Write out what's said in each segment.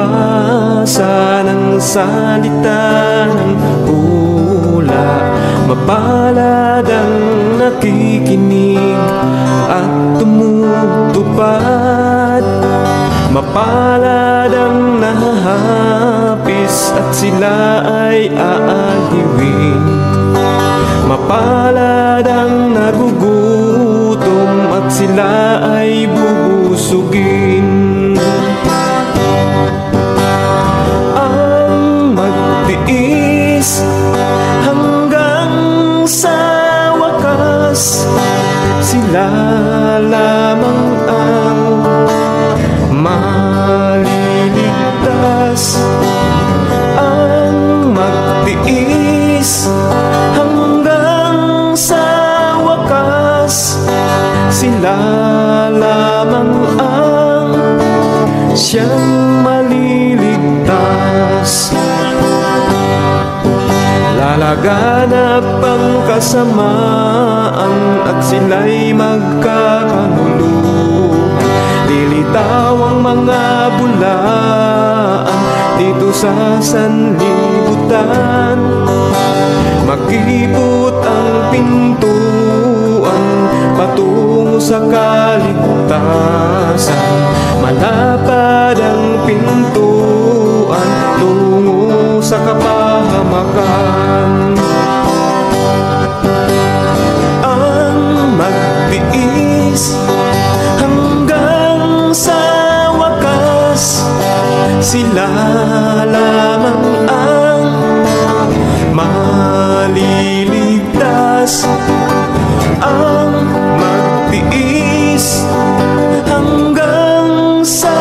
magbasa ng salita ng hula. Mapalad ang nakikinig at tumutupad. Mapalad ang nahahapis at sila ay aaliwin. Mapalad ang nagugutom at sila ay bubusugin. Ang magtiis hanggang sa wakas, sila lamang ang maliligtas. Ang magtiis hanggang sa wakas, sila lamang ang siyang maliligtas. Lalaganap ang kasamaan at sila'y magkakanuluhan. Lilitaw ang mga bulaan dito sa sanlibutan. Makipot ang pintuan patungo sa kaligtasan. Malapad ang pintuan tungo sa kapahamakan. Ang magtiis hanggang sa wakas, sila lamang ang maliligtas. Ang magtiis hanggang sa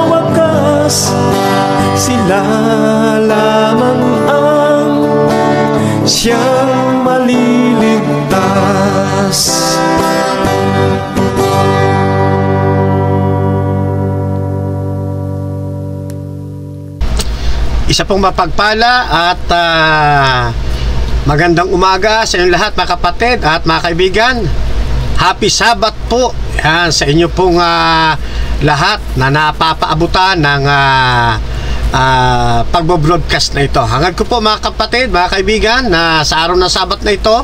wakas, sila lamang ang siyang maliligtas. Isa pong mapagpala at magandang umaga sa inyong lahat, mga kapatid at mga kaibigan. Happy Sabat po yan, sa inyo pong lahat na napapaabutan ng pagbo-broadcast na ito. Hangad ko po, mga kapatid, mga kaibigan, na sa araw ng Sabat na ito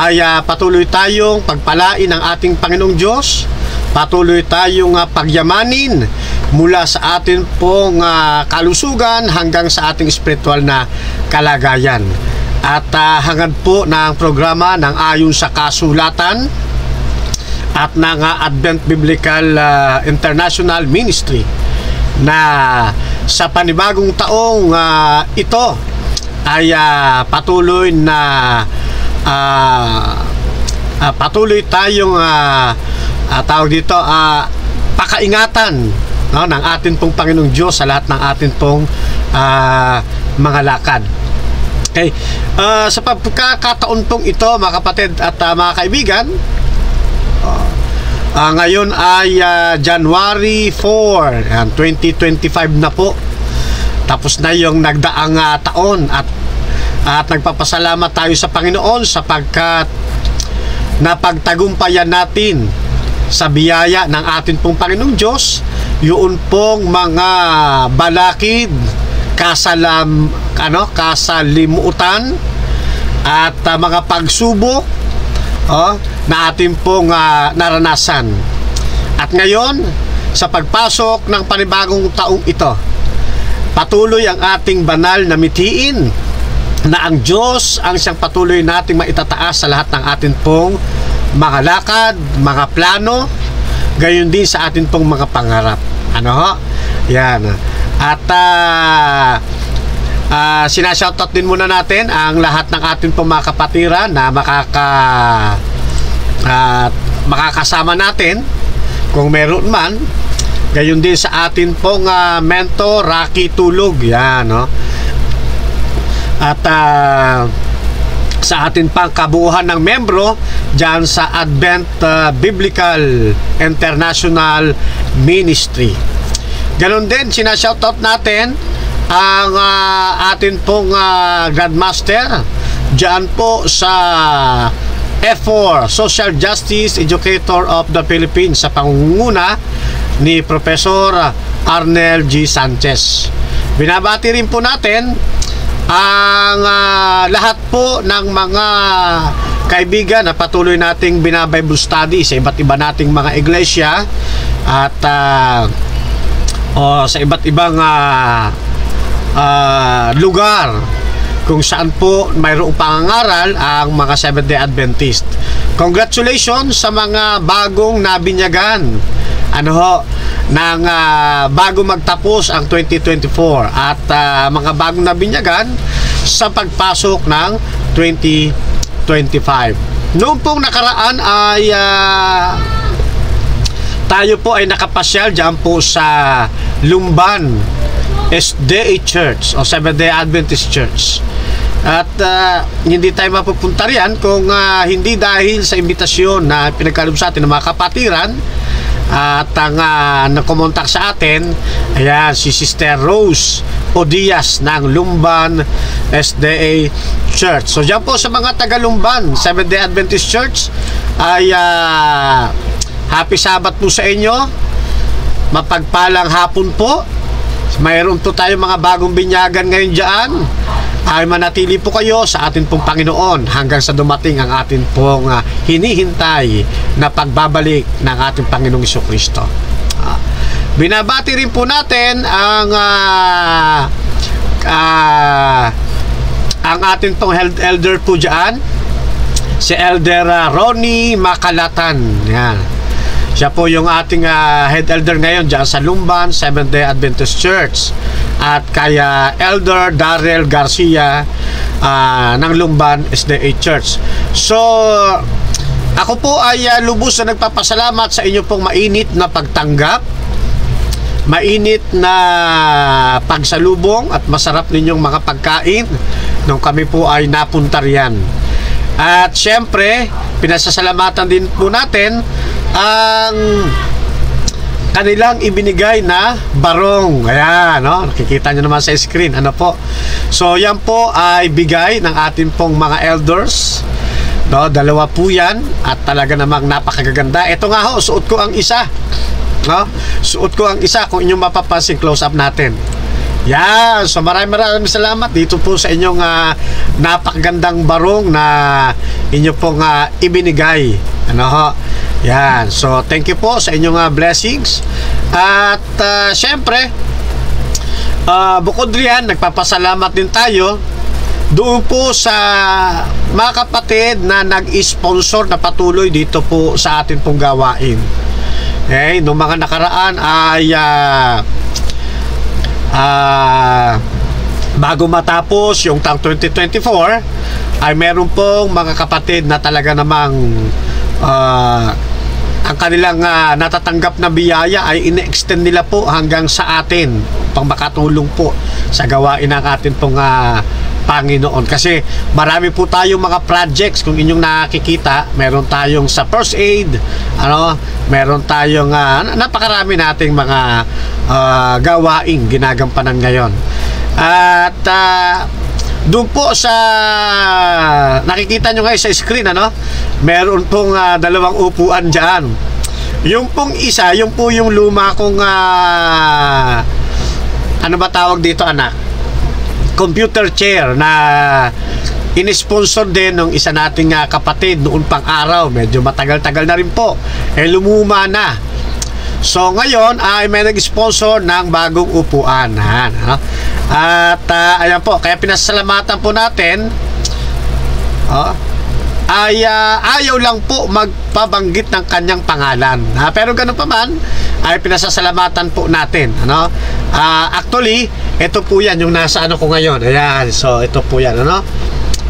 ay patuloy tayong pagpalain ng ating Panginoong Diyos. Patuloy tayong pagyamanin mula sa atin pong kalusugan hanggang sa ating spiritual na kalagayan. At hangad po ng programa ng Ayon sa Kasulatan at ng Advent Biblical International Ministry na sa panibagong taong ito ay patuloy tayong tawag dito pakaingatan, no, ng atin pong Panginoong Diyos sa lahat ng atin pong mga lakad. Okay, sa pagkakataon pong ito, mga kapatid at mga kaibigan, ngayon ay January 4, 2025 na po. Tapos na yung nagdaang taon at nagpapasalamat tayo sa Panginoon sapagkat napagtagumpayan natin sa biyaya ng atin pong Panginoong Diyos yun pong mga balakid, kasalimutan at mga pagsubok na atin pong naranasan. At ngayon, sa pagpasok ng panibagong taong ito, patuloy ang ating banal na mithiin na ang Diyos ang siyang patuloy nating maitataas sa lahat ng atin pong mga lakad, mga plano, gayon din sa atin pong mga pangarap. Ano ho? Yan. At sinashoutout din muna natin ang lahat ng atin pong mga kapatiran na makakasama natin kung meron man. Gayon din sa atin pong mentor Rocky Tulog. Yan, no? At sa atin pang kabuuhan ng membro dyan sa Advent Biblical International Ministry. Ganon din, sinashoutout natin ang atin pong Grandmaster dyan po sa F4 Social Justice Educator of the Philippines sa pangunguna ni Professor Arnel G. Sanchez. Binabati rin po natin ang lahat po ng mga kaibigan na patuloy nating binabible study sa iba't iba nating mga iglesia at sa iba't ibang lugar kung saan po mayroong pangangaral ang mga Seventh-day Adventist. Congratulations sa mga bagong nabinyagan ng bago magtapos ang 2024 at mga bagong nabinyagan sa pagpasok ng 2025. Noong pong nakaraan ay tayo po ay nakapasyal dyan po sa Lumban SDA Church o Seventh-day Adventist Church. At hindi tayo mapupunta riyan kung hindi dahil sa imbitasyon na pinagkaloob sa atin ng mga kapatiran at ang nakumontak sa atin, ayan, si Sister Rose Odias ng Lumban SDA Church. So dyan po sa mga taga Lumban Seventh-day Adventist Church ay happy Sabat po sa inyo, mapagpalang hapon po. Mayroon po tayo mga bagong binyagan ngayon dyan. Ay manatili po kayo sa atin pong Panginoon hanggang sa dumating ang atin pong hinihintay na pagbabalik ng ating Panginoong Jesucristo. Binabati rin po natin ang atin pong elder po dyan, si Elder Ronnie Makalatan. Yan. Siya po yung ating head elder ngayon dyan sa Lumban Seventh-day Adventist Church. At kaya Elder Darrell Garcia ng Lumban SDA Church. So ako po ay lubos na nagpapasalamat sa inyo pong mainit na pagtanggap, mainit na pagsalubong at masarap ninyong mga pagkain nung kami po ay napunta riyan. At syempre pinasasalamatan din po natin ang kanilang ibinigay na barong. Ayan, no? Nakikita nyo naman sa screen. Ano po? So, yan po ay bigay ng ating pong mga elders. No? Dalawa po yan. At talaga namang napakagaganda. Ito nga ho, suot ko ang isa. No? Suot ko ang isa. Kung inyong mapapansin, close up natin. Yan. So, maraming salamat dito po sa inyong napakagandang barong na inyo pong ibinigay. Ano ho? Yan. So, thank you po sa inyong blessings. At syempre, bukod riyan, nagpapasalamat din tayo doon po sa mga kapatid na nag-sponsor na patuloy dito po sa atin pong gawain. Okay? Noong mga nakaraan ay bago matapos yung taong 2024 ay meron pong mga kapatid na talaga namang ang kanilang natatanggap na biyaya ay ine-extend nila po hanggang sa atin pang makatulong po sa gawain ng atin pong Panginoon. Kasi marami po tayong mga projects. Kung inyong nakikita, meron tayong sa first aid, meron tayong napakarami nating mga gawaing ginagampanan ngayon. At doon po sa nakikita nyo ngayon sa screen, meron pong dalawang upuan dyan. Yung pong isa, yung po yung luma kong ano ba tawag dito, anak? Computer chair na in-sponsor din ng isa nating kapatid noon pang araw. Medyo matagal-tagal na rin po. Lumuma na. So ngayon ay may nag-sponsor ng bagong upuan. At ayan po, kaya pinasalamatan po natin. Ay ayaw lang po magpabanggit ng kanyang pangalan. Pero ganun pa man, ay pinasasalamatan po natin. Actually, ito po yan yung nasa ko ngayon. Ayan, so ito po yan,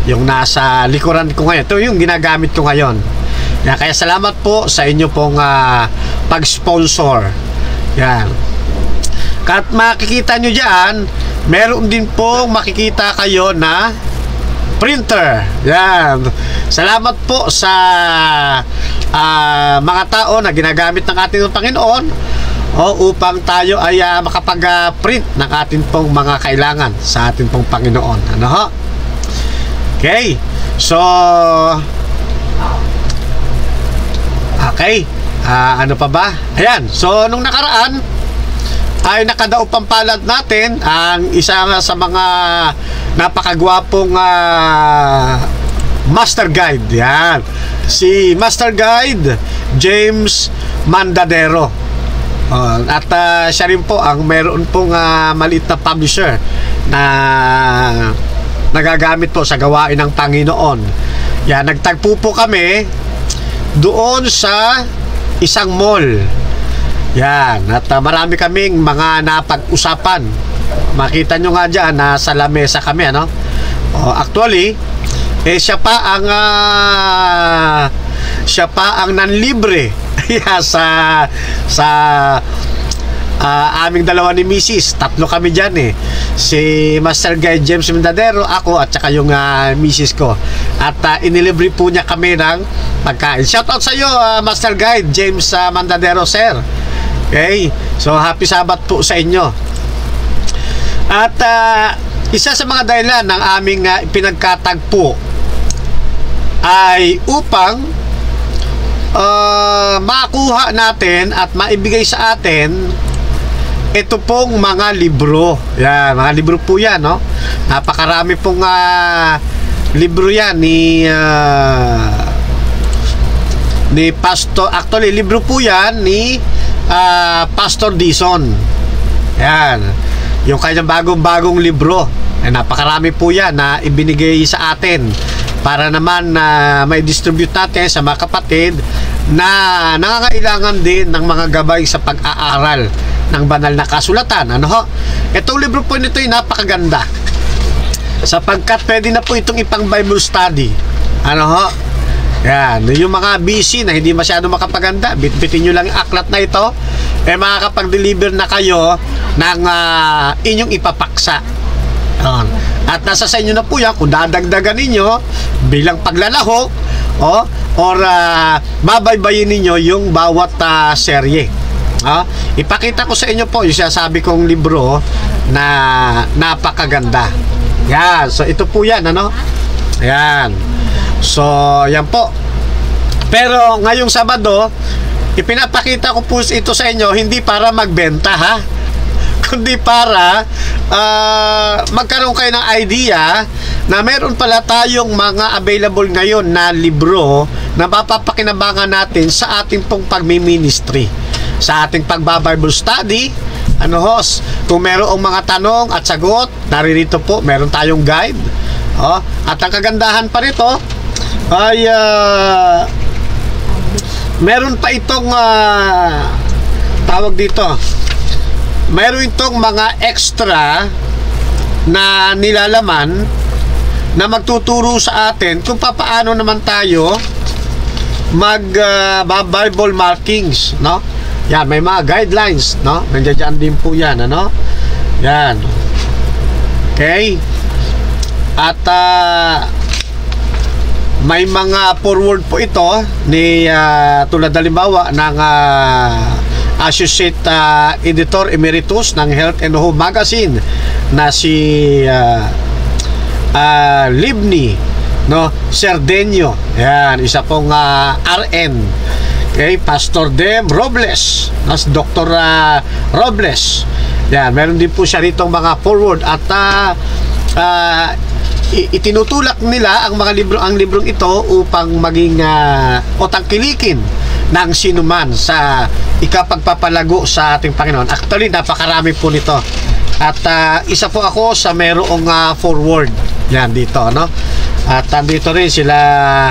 yung nasa likuran ko ngayon. Ito yung ginagamit ko ngayon. Kaya salamat po sa inyo pong pag-sponsor. Yan. At makikita nyo dyan, meron din pong makikita kayo na printer. Yan. Salamat po sa mga tao na ginagamit ng ating Panginoon upang tayo ay makapag-print ng ating pong mga kailangan sa ating pong Panginoon. Okay. So okay. Ano pa ba? Ayan. So nung nakaraan ay nakadaupang palad natin ang isa sa mga napakagwapong Master Guide. Yan. Si Master Guide James Mandadero. At siya rin po ang meron pong maliit na publisher na nagagamit po sa gawain ng Panginoon. Yan, nagtagpo po kami doon sa isang mall. Yan, at marami kaming mga napag-usapan. Makita nyo nga dyan, nasa lamesa kami, ano? Actually, siya pa ang nanlibre sa aming dalawa ni Mrs. Tatlo kami dyan eh. Si Master Guide James Mandadero, ako at saka yung Mrs. ko. At inilibre po niya kami ng pagkain. Shoutout sa iyo, Master Guide James Mandadero, sir. Okay? So, happy Sabat po sa inyo. At isa sa mga dahilan ng aming pinagkatagpo ay upang makuha natin at maibigay sa atin ito pong mga libro. Yan, mga libro po yan, no? Napakarami pong libro yan ni Pastor. Actually, libro po yan ni Pastor Dison. Yan. Yung kanyang bagong-bagong libro. Napakarami po yan na ibinigay sa atin para naman may distribute natin sa mga kapatid na nangangailangan din ng mga gabay sa pag-aaral ng banal na kasulatan. Ano ho? Itong libro po nito ay napakaganda sapagkat pwede na po itong ipang Bible study. Ano ho? Yan, yung mga busy na hindi masyado makapaganda, bitbitin nyo lang yung aklat na ito, makakapag-deliver na kayo ng inyong ipapaksa. At nasa sa inyo na po yan kung dadagdagan ninyo bilang paglalahok or babaybayin ninyo yung bawat serye. Ipakita ko sa inyo po yung sinasabi kong libro na napakaganda. Yan, so ito po yan, ano? Yan. So, yan po. Pero ngayong Sabado, ipinapakita ko po ito sa inyo hindi para magbenta, ha? Kundi para magkaroon kayo ng idea na meron pala tayong mga available ngayon na libro na mapapakinabangan natin sa ating pong pagmi-ministry, sa ating pagba-Bible study. Ano host, kung merong mga tanong at sagot, naririto po, meron tayong guide. At ang kagandahan pa rito ay meron pa itong tawag dito, meron itong mga extra na nilalaman na magtuturo sa atin kung paano naman tayo mag Bible markings, no? Yan, may mga guidelines, no? Nandiyan din po yan, ano? Yan. Okay? At may mga forward po ito ni tulad halimbawa ng Associate Editor Emeritus ng Health and Home Magazine na si Libni, no, Cerdeño. Yan, isa pong RN. Okay, Pastor Dem Robles, no, Dr. Robles. Yan, meron din po siya rito mga forward at itinutulak nila ang mga libro, ang librong ito upang maging o tangkilikin ng sinuman sa ikapagpapalago sa ating Panginoon. Actually, napakarami po nito. At isa po ako sa merong forward. Yan dito, no? At dito rin sila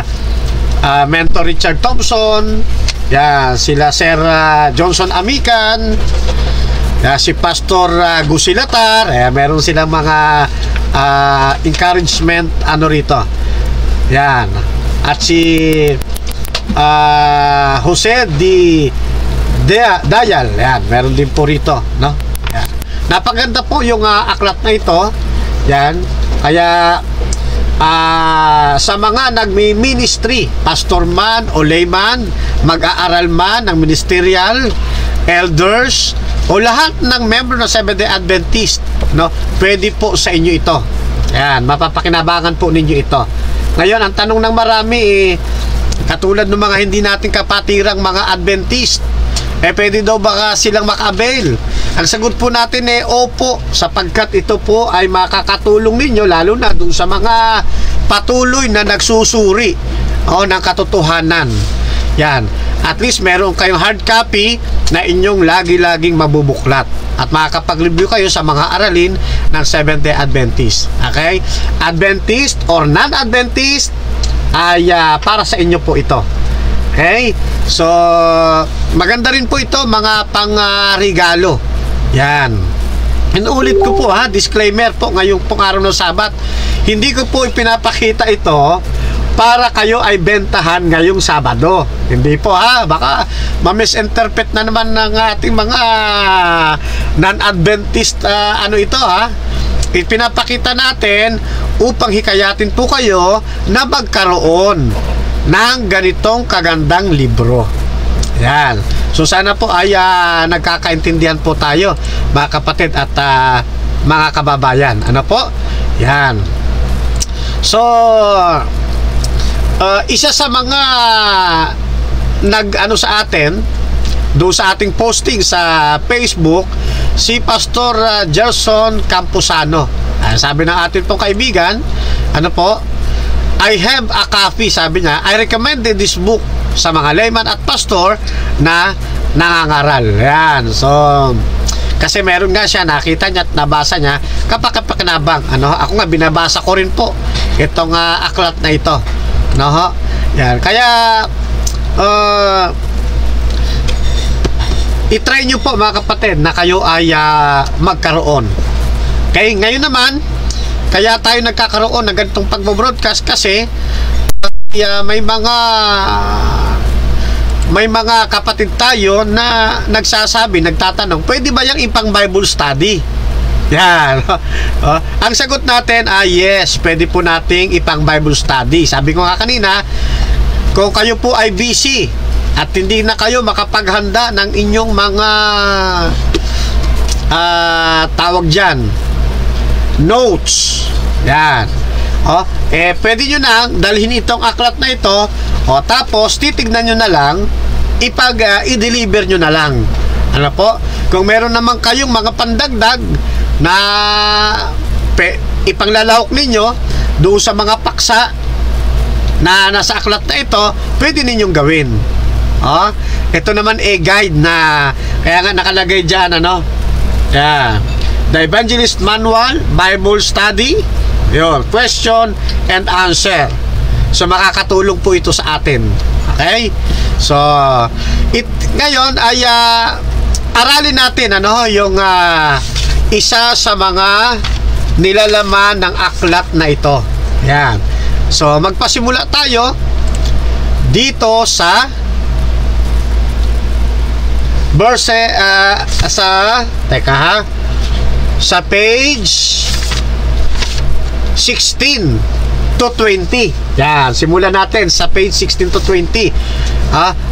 Mentor Richard Thompson. Yan, sila Sir Johnson Amican. Yan, si Pastor Gusilatar. Meron silang mga encouragement rito. Yan. At si Jose Dayal. Yan, meron din po rito, no? Yan. Napaganda po yung aklat na ito. Yan. Kaya sa mga nagmi-ministry, pastor man o layman, mag-aaral man ng ministerial, elders, o lahat ng member ng Seventh-day Adventist, no, pwede po sa inyo ito. Yan, mapapakinabangan po ninyo ito. Ngayon, ang tanong ng marami katulad ng mga hindi natin kapatirang mga Adventist, pwede daw baka silang maka-avail? Ang sagot po natin opo, sapagkat ito po ay makakatulong ninyo, lalo na dun sa mga patuloy na nagsusuri ng katotohanan. Yan. At least meron kayong hard copy na inyong lagi-laging mabubuklat. At makakapag-review kayo sa mga aralin ng Seventh-day Adventist. Okay? Adventist or non-Adventist ay para sa inyo po ito. Okay? So, maganda rin po ito, mga pang-regalo. Yan. Inuulit ko po disclaimer po, ngayong pong araw ng Sabat, hindi ko po ipinapakita ito para kayo ay bentahan ngayong Sabado. Hindi po baka ma-misinterpret na naman ng ating mga non-Adventist ito Ipinapakita natin upang hikayatin po kayo na magkaroon ng ganitong kagandang libro. Yan. So sana po ay nagkakaintindihan po tayo, mga kapatid at mga kababayan. Ano po? Yan. So isa sa mga sa atin doon sa ating posting sa Facebook, si Pastor Gerson Camposano. Sabi ng atin pong kaibigan, I have a copy, sabi niya, I recommended this book sa mga layman at pastor na nangangaral. Yan. So, kasi meron nga siya, nakita niya at nabasa niya, kapag-kapakinabang. Ako nga, binabasa ko rin po itong aklat na ito. Yan. Kaya i-try nyo po, mga kapatid, na kayo ay magkaroon. Okay, ngayon naman, kaya tayo nagkakaroon ng ganitong pagbo-broadcast kasi may mga kapatid tayo na nagsasabi, nagtatanong, pwede ba yung ipang Bible study? Yan. Ang sagot natin yes, pwede po nating ipang Bible study. Sabi ko nga kanina, kung kayo po ay busy at hindi na kayo makapaghanda ng inyong mga tawag dyan, notes. Yan. Pwede nyo nang dalhin itong aklat na ito, tapos titignan nyo na lang, i-deliver nyo na lang. Ano po? Kung meron naman kayong mga pandagdag na ipanglalahok ninyo doon sa mga paksa na nasa aklat na ito, pwede ninyong gawin. Ito naman guide na, kaya nga nakalagay dyan, The Evangelist Manual, Bible Study, yun, question and answer. So, makakatulong po ito sa atin. Okay? So, ngayon ay aralin natin, yung isa sa mga nilalaman ng aklat na ito. Yan. So, magpasimula tayo dito sa verse sa page 16 to 20. Yan, simulan natin sa page 16 to 20.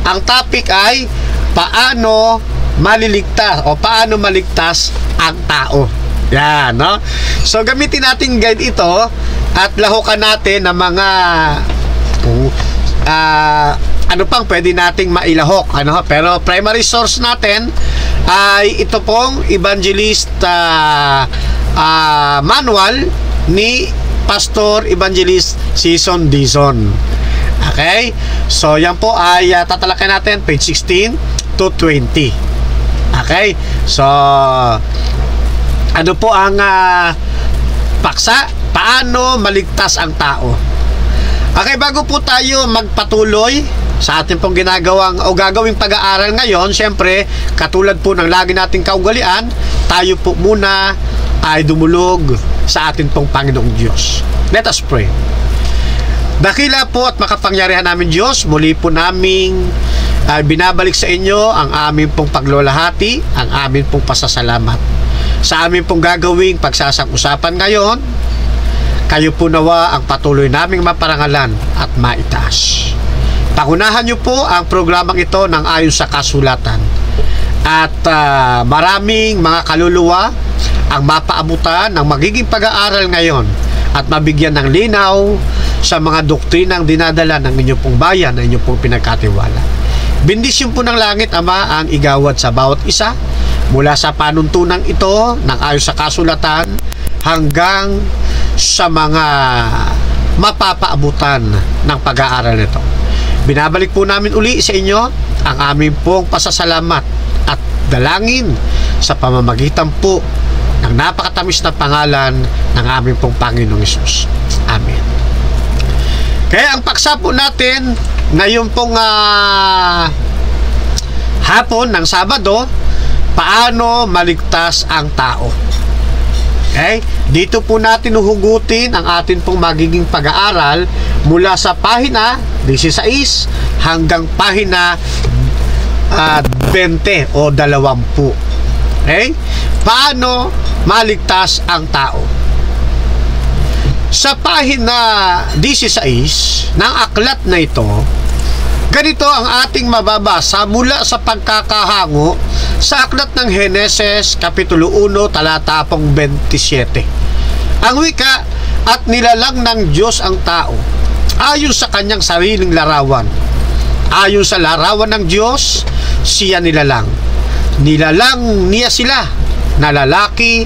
Ang topic ay paano maliligtas o paano maligtas ang tao. Yan, no? So, gamitin natin guide ito at lahukan natin ng mga ano pang pwede nating mailahok, pero primary source natin ay ito pong Evangelist Manual ni Pastor Evangelist Season Dizon. Okay? So, yan po ay tatalakay natin page 16 to 20. Okay? So, ano po ang paksa? Paano maligtas ang tao? Okay, bago po tayo magpatuloy sa ating pong ginagawang o gagawing pag-aaral ngayon, syempre, katulad po ng lagi nating kaugalian, tayo po muna ay dumulog sa ating pong Panginoong Diyos. Let us pray. Dakila po at makapangyarihan namin Diyos, muli po naming binabalik sa inyo ang aming pong paglulahati, ang aming pong pasasalamat. Sa aming pong gagawing pagsasang-usapan ngayon, kayo po nawa ang patuloy naming maparangalan at maitaas. Pangunahan niyo po ang programang ito ng ayon sa kasulatan. At maraming mga kaluluwa ang mapaabutan ng magiging pag-aaral ngayon at mabigyan ng linaw sa mga doktrinang dinadala ng inyong pong bayan na inyong pong pinagkatiwala. Bendisyon po ng langit, Ama, ang igawad sa bawat isa mula sa panuntunan ito ng ayon sa kasulatan hanggang sa mga mapapaabutan ng pag-aaral nito. Binabalik po namin uli sa inyo ang aming pong pasasalamat at dalangin sa pamamagitan po ng napakatamis na pangalan ng aming pong Panginoong Hesus. Amen. Kaya ang paksa po natin ngayon pong hapon ng Sabado, paano maligtas ang tao. Okay? Dito po natin uhugutin ang atin pong magiging pag-aaral mula sa pahina 16 hanggang pahina 20 o 20. Okay? Paano maligtas ang tao? Sa pahina 16 ng aklat na ito, ganito ang ating mababasa mula sa pagkakahango sa aklat ng Heneses Kapitulo 1 talata 27. Ang wika, at nilalang ng Diyos ang tao ayon sa kanyang sariling larawan. Ayon sa larawan ng Diyos, siya nilalang. Nilalang niya sila na lalaki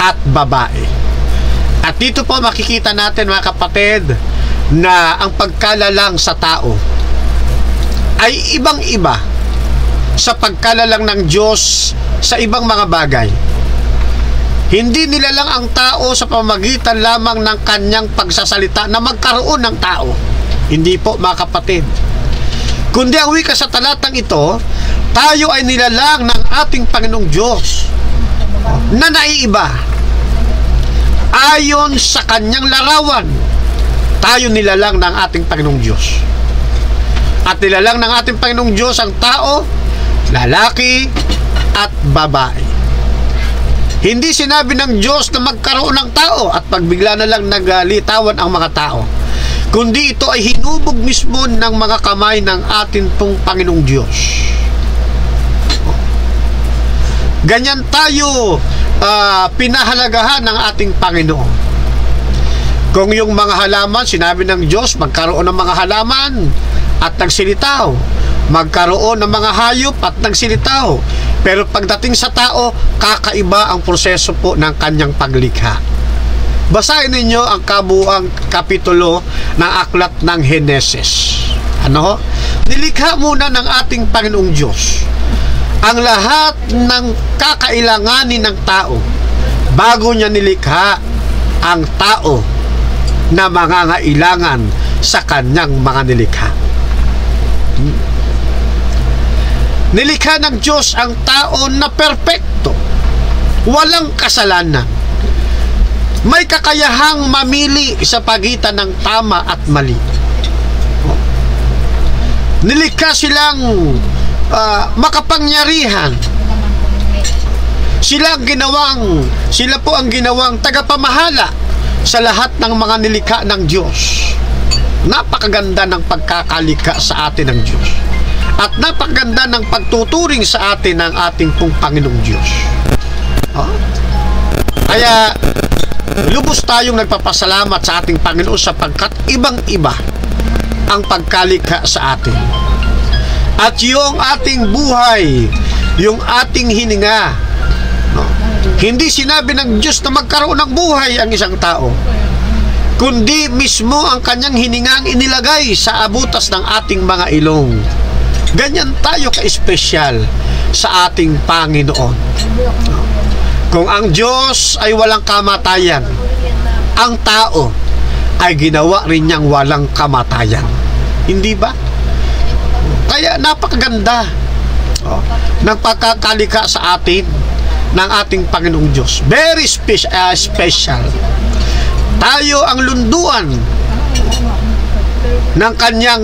at babae. At dito po makikita natin, mga kapatid, na ang pagkalalang sa tao ay ibang-iba sa pagkalalang ng Diyos sa ibang mga bagay. Hindi nilalang ang tao sa pamamagitan lamang ng kanyang pagsasalita na magkaroon ng tao. Hindi po, mga kapatid. Kundi ang wika sa talatang ito, tayo ay nilalang ng ating Panginoong Diyos na naiiba. Ayon sa kanyang larawan, tayo nilalang ng ating Panginoong Diyos. At nilalang ng ating Panginoong Diyos ang tao, lalaki at babae. Hindi sinabi ng Diyos na magkaroon ng tao at pagbigla na lang naglitawan ang mga tao. Kundi ito ay hinubog mismo ng mga kamay ng ating pong Panginoong Diyos. Ganyan tayo pinahalagahan ng ating Panginoon. Kung yung mga halaman, sinabi ng Diyos, magkaroon ng mga halaman at nagsilitaw. Magkaroon ng mga hayop at nagsilitaw. Pero pagdating sa tao, kakaiba ang proseso po ng kanyang paglikha. Basahin ninyo ang kabuuang kapitulo ng aklat ng Heneses. Ano? Nilikha muna ng ating Panginoong Diyos ang lahat ng kakailanganin ng tao bago niya nilikha ang tao na mangangailangan sa kanyang mga nilikha. Nilikha ng Diyos ang tao na perpekto, walang kasalanan, may kakayahang mamili sa pagitan ng tama at mali. Nilikha silang makapangyarihan. Sila po ang ginawang tagapamahala sa lahat ng mga nilikha ng Diyos. Napakaganda ng pagkakalikha sa atin ng Diyos. At napakaganda ng pagtuturing sa atin ng ating pong Panginoong Diyos. Kaya lubos tayong nagpapasalamat sa ating Panginoon sapagkat ibang-iba ang pagkalikha sa atin. At yung ating buhay, yung ating hininga, hindi sinabi ng Diyos na magkaroon ng buhay ang isang tao, kundi mismo ang kanyang hininga ang inilagay sa abutas ng ating mga ilong. Ganyan tayo ka-espesyal sa ating Panginoon. Kung ang Diyos ay walang kamatayan, ang tao ay ginawa rin niyang walang kamatayan. Hindi ba? Kaya napakaganda ng pagkakalikha sa atin ng ating Panginoong Diyos. Very special. Tayo ang lunduan ng kanyang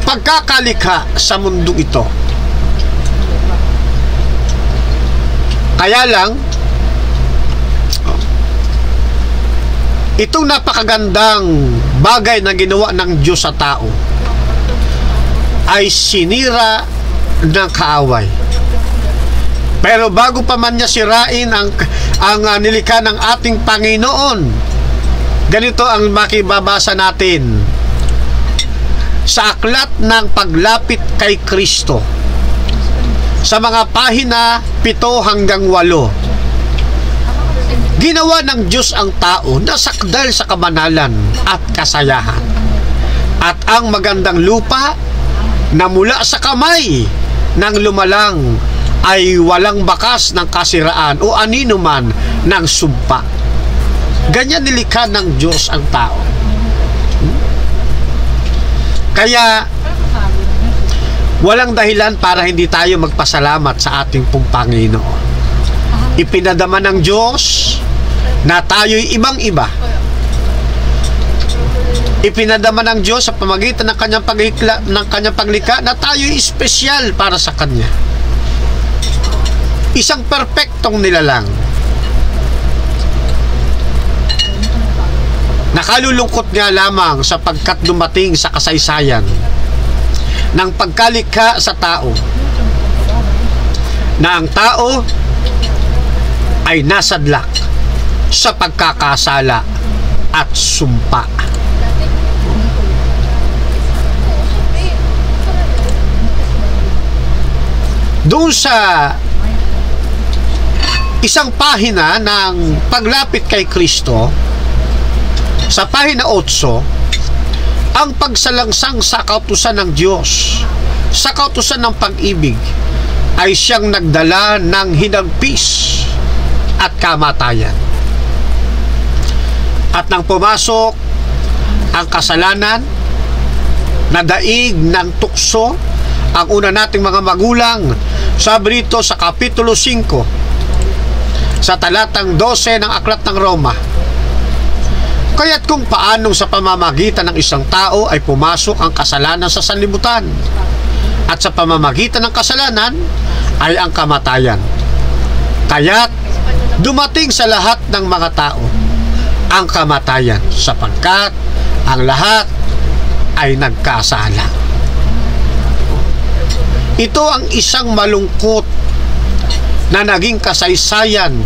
pagkakalikha sa mundo ito. Kaya lang, itong napakagandang bagay na ginawa ng Diyos sa tao ay sinira ng kaaway. Pero bago pa man niya sirain ang nilikha ng ating Panginoon, ganito ang makibabasa natin sa aklat ng paglapit kay Kristo sa mga pahina 7 hanggang 8. Ginawa ng Diyos ang tao na sakdal sa kabanalan at kasayahan, at ang magandang lupa na mula sa kamay ng lumalang ay walang bakas ng kasiraan o anino man ng sumpa. Ganyan nilikha ng Diyos ang tao. Kaya walang dahilan para hindi tayo magpasalamat sa ating pong Panginoon. Ipinadama ng Diyos na tayo'y ibang-iba. Ipinadama ng Diyos sa pamagitan ng kanyang paglikha na tayo'y espesyal para sa Kanya. Isang perpektong nilalang. Nakalulungkot nga lamang sapagkat dumating sa kasaysayan ng pagkalikha sa tao na ang tao ay nasadlak sa pagkakasala at sumpa. Doon sa isang pahina ng paglapit kay Kristo, sa pahina 8, ang pagsalangsang sa kautusan ng Diyos, sa kautusan ng pag-ibig, ay siyang nagdala ng hinagpis at kamatayan. At nang pumasok ang kasalanan, na daig ng tukso ang una nating mga magulang, sabi rito sa Kapitulo 5, sa talatang 12 ng Aklat ng Roma, kaya't kung paanong sa pamamagitan ng isang tao ay pumasok ang kasalanan sa sanlibutan, at sa pamamagitan ng kasalanan ay ang kamatayan. Kaya't dumating sa lahat ng mga tao ang kamatayan, sapagkat ang lahat ay nagkasala. Ito ang isang malungkot na naging kasaysayan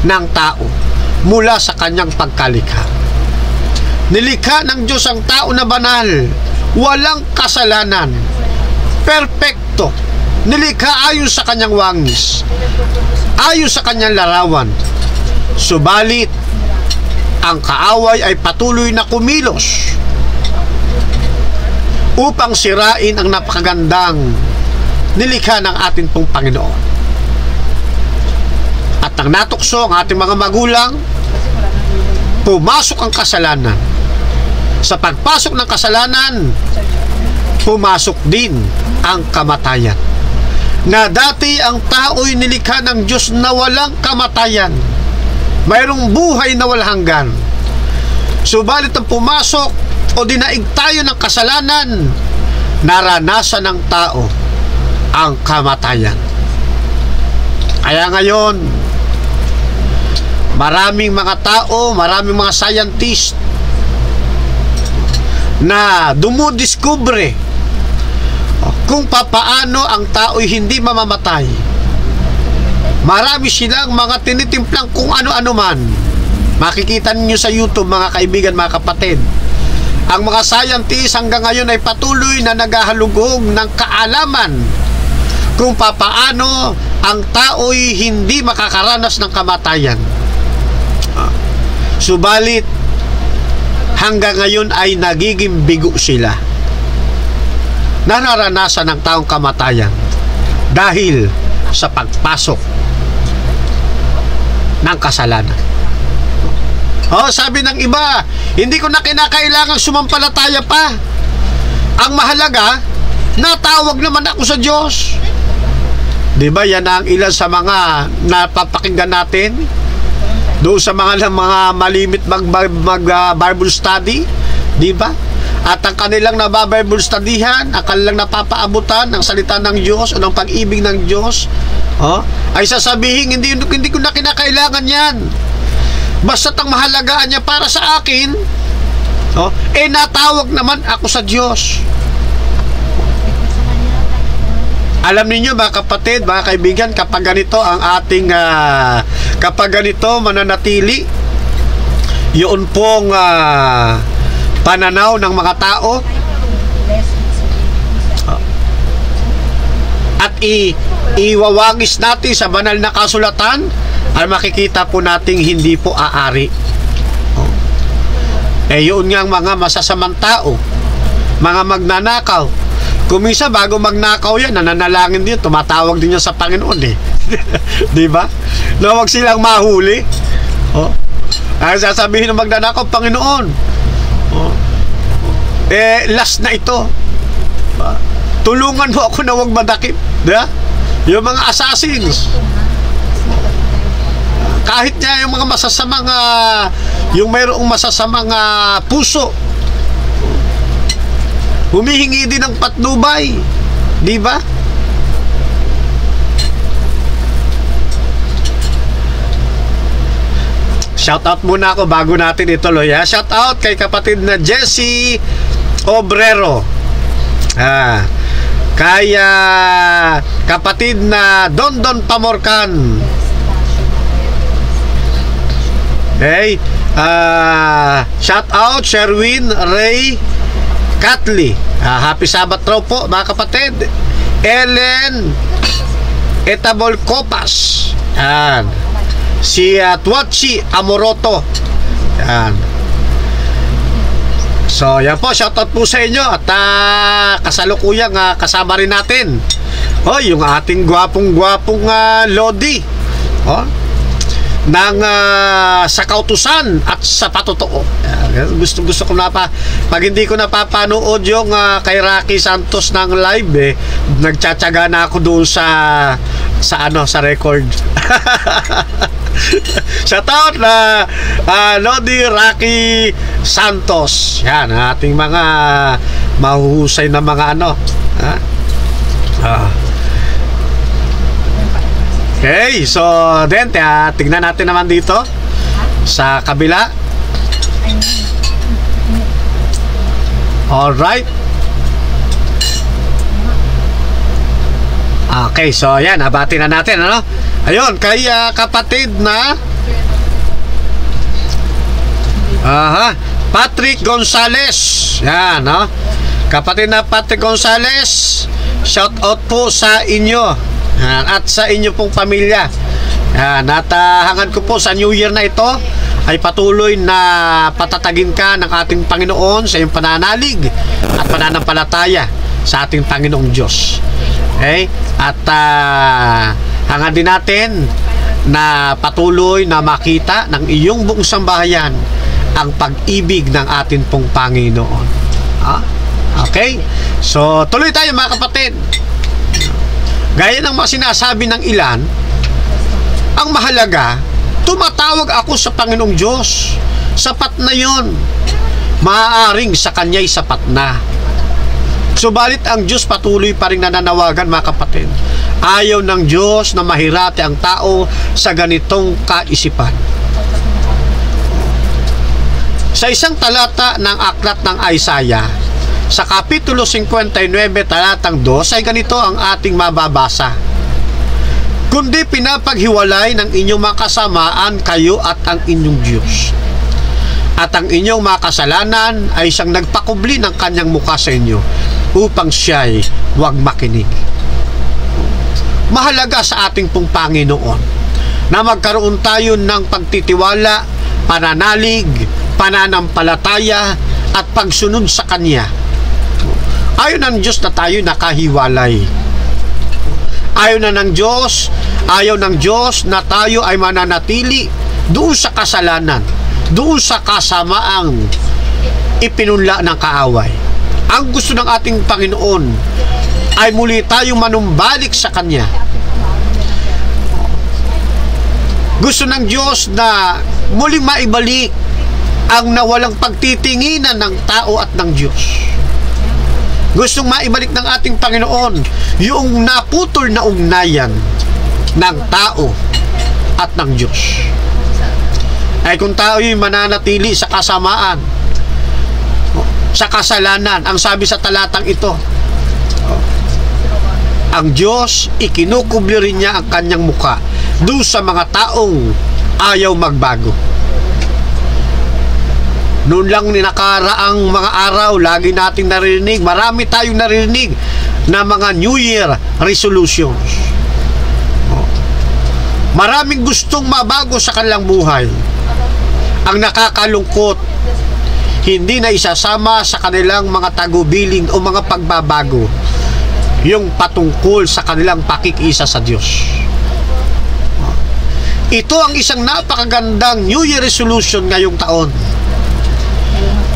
ng tao mula sa kanyang pagkalikha. Nilikha ng Diyos ang tao na banal, walang kasalanan, perpekto. Nilikha ayon sa kanyang wangis, ayon sa kanyang larawan. Subalit, ang kaaway ay patuloy na kumilos upang sirain ang napakagandang nilikha ng ating pong Panginoon. At nang natukso ang ating mga magulang, pumasok ang kasalanan. Sa pagpasok ng kasalanan, pumasok din ang kamatayan. Na dati ang tao'y nilikha ng Diyos na walang kamatayan, mayroong buhay na walang hanggan. Subalit ang pumasok o dinaig tayo ng kasalanan, naranasan ng tao ang kamatayan. Kaya ngayon, maraming mga tao, maraming mga scientist na dumudiskubre kung papaano ang tao'y hindi mamamatay. Marami silang mga tinitimplang kung ano-ano man. Makikita niyo sa YouTube, mga kaibigan, mga kapatid. Ang mga scientist hanggang ngayon ay patuloy na naghahalugog ng kaalaman kung papaano ang tao'y hindi makakaranas ng kamatayan. Subalit, hanggang ngayon ay nagiging bigo sila. Nararanasan ng taong kamatayan dahil sa pagpasok ng kasalanan. Sabi ng iba, hindi ko na kinakailangan sumampalataya pa. Ang mahalaga, natawag naman ako sa Diyos. Diba, yan ang ilan sa mga napapakinggan natin doon sa mga malimit mag-Bible study, diba? At ang kanilang nababible studyhan, ang kanilang napapaabutan ng salita ng Diyos o ng pag-ibig ng Diyos, ay sasabihin, hindi ko na kinakailangan yan. Basta't ang mahalagaan niya para sa akin, natawag naman ako sa Diyos. Alam niyo mga kapatid, mga kaibigan, kapag ganito ang ating kapag ganito mananatili yun pong pananaw ng mga tao, At iwawagis natin sa banal na kasulatan, ay makikita po nating hindi po aari. Yun nga ang mga masasamang tao, mga magnanakaw. Kung minsan bago magnakaw yan, nananalangin din, tumatawag din yan sa Panginoon eh. Di ba? Na wag silang mahuli. Ay sasabihin ng magnanakaw, Panginoon, last na ito. Tulungan mo ako na wag madakip. Diba? Yung mga assassins. Kahit niya yung mga masasamang yung mayroong masasamang puso, humihingi din ng patnubay, di ba? Shout out muna ako bago natin ituloy. Shout out kay kapatid na Jessie Obrero. Kay kapatid na Dondon Pamorcan. Okay. Shout out Sherwin Ray Catly. Happy Sabbath raw po mga kapatid. Ellen Etabol Copas. Yan. Si Tuachi Amoroto. Yan. So yan po, shout out po sa inyo. At kasalukuyang kasama rin natin yung ating gwapong Lodi ng sa kautusan at sa patotoo. Gusto ko na pag hindi ko napapanood yung kay Rocky Santos ng live nagtsatsaga na ako doon sa record. Shout out na Lodi Rocky Santos. Yan ating mga mahuhusay na mga Okay, so then tignan natin naman dito sa kabila. Alright. Okay, so yan, nabati na natin ayun, kay kapatid na Patrick Gonzales. Yan, kapatid na Patrick Gonzales, shout out po sa inyo at sa inyo pong pamilya. At hangad ko po sa New Year na ito ay patuloy na patatagin ka ng ating Panginoon sa iyong pananalig at pananampalataya sa ating Panginoong Diyos. Okay? At hangad din natin na patuloy na makita ng iyong buong sambahayan ang pag-ibig ng ating pong Panginoon. Okay? So tuloy tayo mga kapatid. Gaya ng mga sinasabi ng ilan, ang mahalaga, tumatawag ako sa Panginoong Diyos. Sapat na yon. Maaaring sa Kanya'y sapat na. Subalit ang Diyos patuloy pa rin nananawagan mga kapatid. Ayaw ng Diyos na mahirati ang tao sa ganitong kaisipan. Sa isang talata ng aklat ng Isaiah, sa Kapitulo 59, talatang 2, ay ganito ang ating mababasa. Kundi pinapaghiwalay ng inyong mga kasamaan kayo at ang inyong Diyos. At ang inyong mga kasalanan ay siyang nagpakubli ng kanyang mukha sa inyo upang siya'y huwag makinig. Mahalaga sa ating pong Panginoon na magkaroon tayo ng pagtitiwala, pananalig, pananampalataya at pagsunod sa Kanya. Ayaw ng Diyos na tayo nakahiwalay. Ayaw ng Diyos na tayo ay mananatili doon sa kasalanan, doon sa kasamaang ipinunla ng kaaway. Ang gusto ng ating Panginoon ay muli tayong manumbalik sa Kanya. Gusto ng Diyos na muling maibalik ang nawalang pagtitinginan ng tao at ng Diyos. Gustong maibalik ng ating Panginoon yung naputol na ugnayan ng tao at ng Diyos. Ay kung tao'y mananatili sa kasamaan, sa kasalanan, ang sabi sa talatang ito, ang Diyos, ikinukubli rin niya ang kanyang mukha doon sa mga taong ayaw magbago. Noon lang nakaraang mga araw, lagi nating narinig, marami tayong narinig na mga New Year resolutions. Maraming gustong mabago sa kanilang buhay. Ang nakakalungkot, hindi na isasama sa kanilang mga tagubilin o mga pagbabago yung patungkol sa kanilang pakikisa sa Diyos. Ito ang isang napakagandang New Year resolution ngayong taon.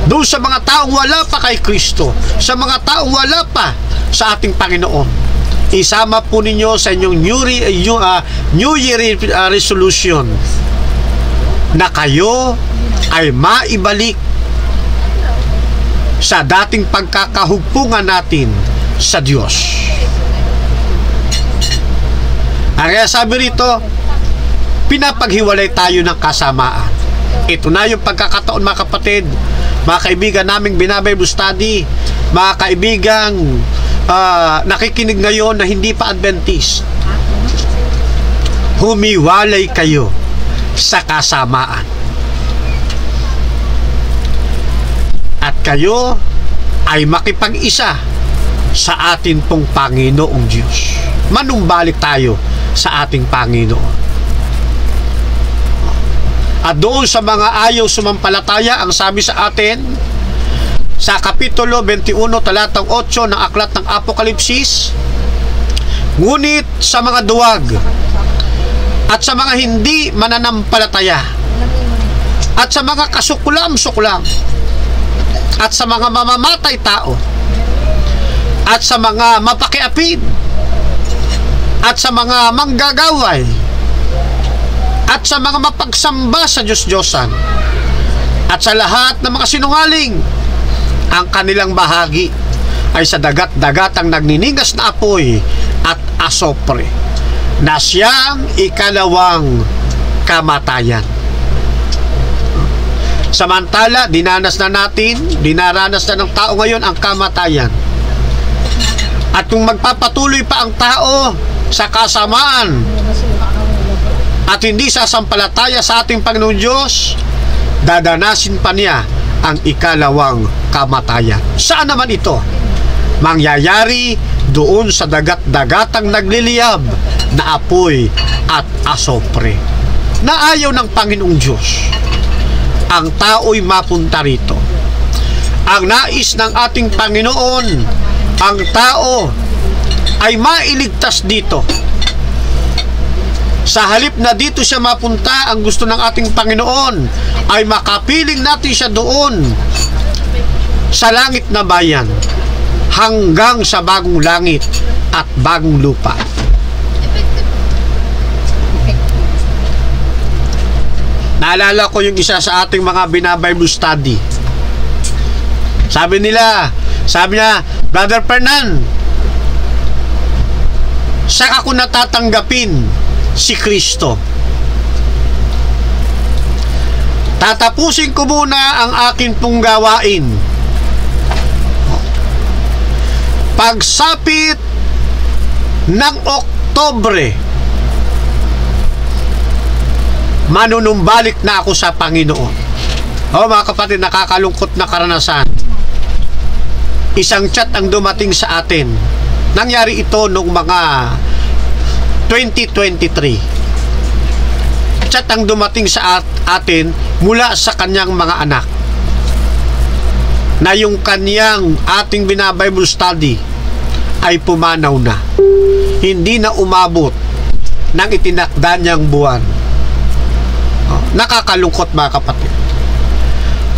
Doon sa mga taong wala pa kay Kristo, sa mga taong wala pa sa ating Panginoon, isama po ninyo sa inyong New Year resolution na kayo ay maibalik sa dating pagkakahugpungan natin sa Diyos. Kaya sabi rito, pinapaghiwalay tayo ng kasamaan. Ito na yung pagkakataon, mga kapatid, mga kaibigan naming binabible study, mga kaibigang nakikinig ngayon na hindi pa Adventist, humiwalay kayo sa kasamaan. At kayo ay makipag-isa sa atin pong Panginoong Diyos. Manumbalik tayo sa ating Panginoon. At doon sa mga ayaw sumampalataya, ang sabi sa atin sa Kapitulo 21, talatang 8 ng Aklat ng Apokalipsis, ngunit sa mga duwag at sa mga hindi mananampalataya at sa mga kasuklam-suklam at sa mga mamamatay tao at sa mga mapakiapid at sa mga manggagaway at sa mga mapagsamba sa Diyos-Diyosan at sa lahat ng mga sinungaling, ang kanilang bahagi ay sa dagat-dagatang nagniningas na apoy at asopre, na siyang ikalawang kamatayan. Samantala, dinaranas na ng tao ngayon ang kamatayan. At kung magpapatuloy pa ang tao sa kasamaan at hindi sasampalataya sa ating Panginoon Diyos, dadanasin pa niya ang ikalawang kamatayan. Saan naman ito? Mangyayari doon sa dagat-dagatang nagliliyab na apoy at asopre, na ayaw ng Panginoong Diyos ang tao'y mapunta rito. Ang nais ng ating Panginoon, ang tao ay mailigtas dito. Sa halip na dito siya mapunta, ang gusto ng ating Panginoon ay makapiling natin siya doon sa langit na bayan, hanggang sa bagong langit at bagong lupa. Naalala ko yung isa sa ating mga binabible study. Sabi niya, Brother Fernan, saka ko natatanggapin si Kristo. Tatapusin ko muna ang akin pong gawain. Pagsapit ng Oktubre, manunumbalik na ako sa Panginoon. Mga kapatid, nakakalungkot na karanasan. Isang chat ang dumating sa atin. Nangyari ito noong mga 2023. Chat ang dumating sa atin mula sa kanyang mga anak, na yung kanyang ating binabible study ay pumanaw na. Hindi na umabot ng itinakda niyang buwan. Nakakalungkot, mga kapatid.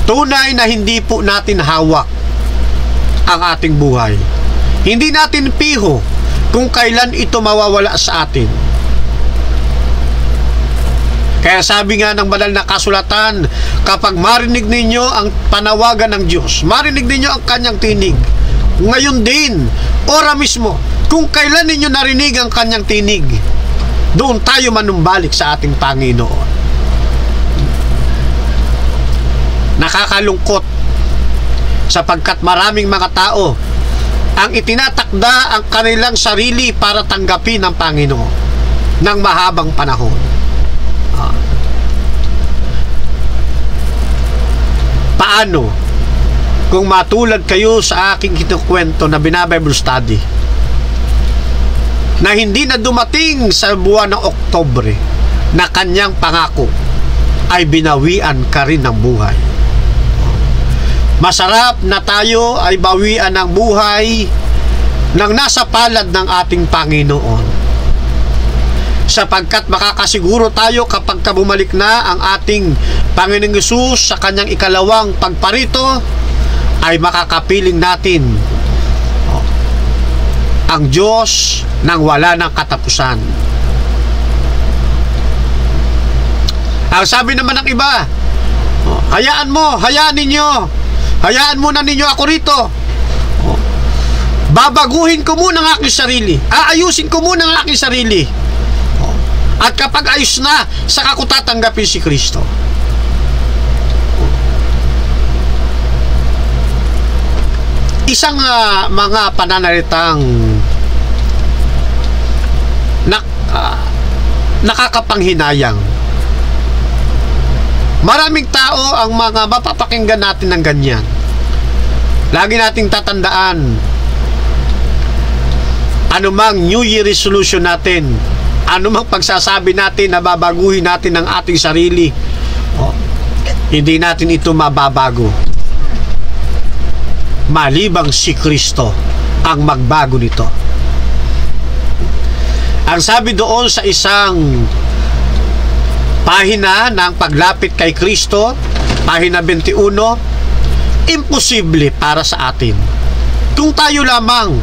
Tunay na hindi po natin hawak ang ating buhay. Hindi natin piho kung kailan ito mawawala sa atin. Kaya sabi nga ng banal na kasulatan, kapag marinig ninyo ang panawagan ng Diyos, marinig ninyo ang kanyang tinig, ngayon din, ora mismo, kung kailan ninyo narinig ang kanyang tinig, doon tayo manumbalik sa ating Panginoon. Nakakalungkot sapagkat maraming mga tao ang itinatakda ang kanilang sarili para tanggapin ng Panginoon ng mahabang panahon. Paano kung matulad kayo sa aking kinukwento na binabible study, na hindi na dumating sa buwan ng Oktubre na kanyang pangako ay binawian ka rin ng buhay. Masarap na tayo ay bawian ng buhay nang nasa palad ng ating Panginoon, sapagkat makakasiguro tayo kapag bumalik na ang ating Panginoong Hesus sa kanyang ikalawang pagparito, ay makakapiling natin ang Diyos nang wala ng katapusan. Ang sabi naman ng iba, hayaan mo, hayaan muna ninyo ako rito. Babaguhin ko muna ang aking sarili. Aayusin ko muna ang aking sarili. At kapag ayos na, saka ko tatanggapin si Kristo. Isang mga pananaritang nakakapanghinayang. Maraming tao ang mga mapapakinggan natin ng ganyan. Lagi nating tatandaan, anumang New Year resolution natin, anumang pagsasabi natin na babaguhin natin ang ating sarili, hindi natin ito mababago. Malibang si Kristo ang magbago nito. Ang sabi doon sa isang pahina ng paglapit kay Kristo, pahina 21, imposible para sa atin kung tayo lamang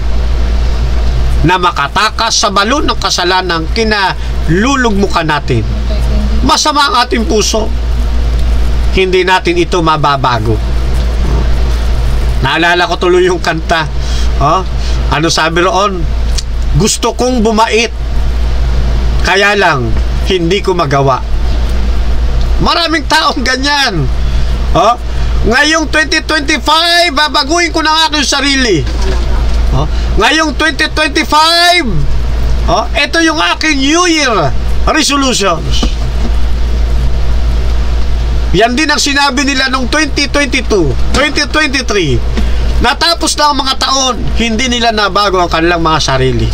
na makatakas sa balon ng kasalanan kinalulugmukan natin. Masama ang ating puso, hindi natin ito mababago. Naalala ko tuloy yung kanta. Ano sabi roon? Gusto kong bumait, kaya lang hindi ko magawa. Maraming taong ganyan. Ngayong 2025, babaguhin ko na aking sarili. Ngayong 2025, ito yung aking New Year resolutions. Yan din ang sinabi nila noong 2022, 2023. Natapos na ang mga taon, hindi nila nabago ang kanilang mga sarili.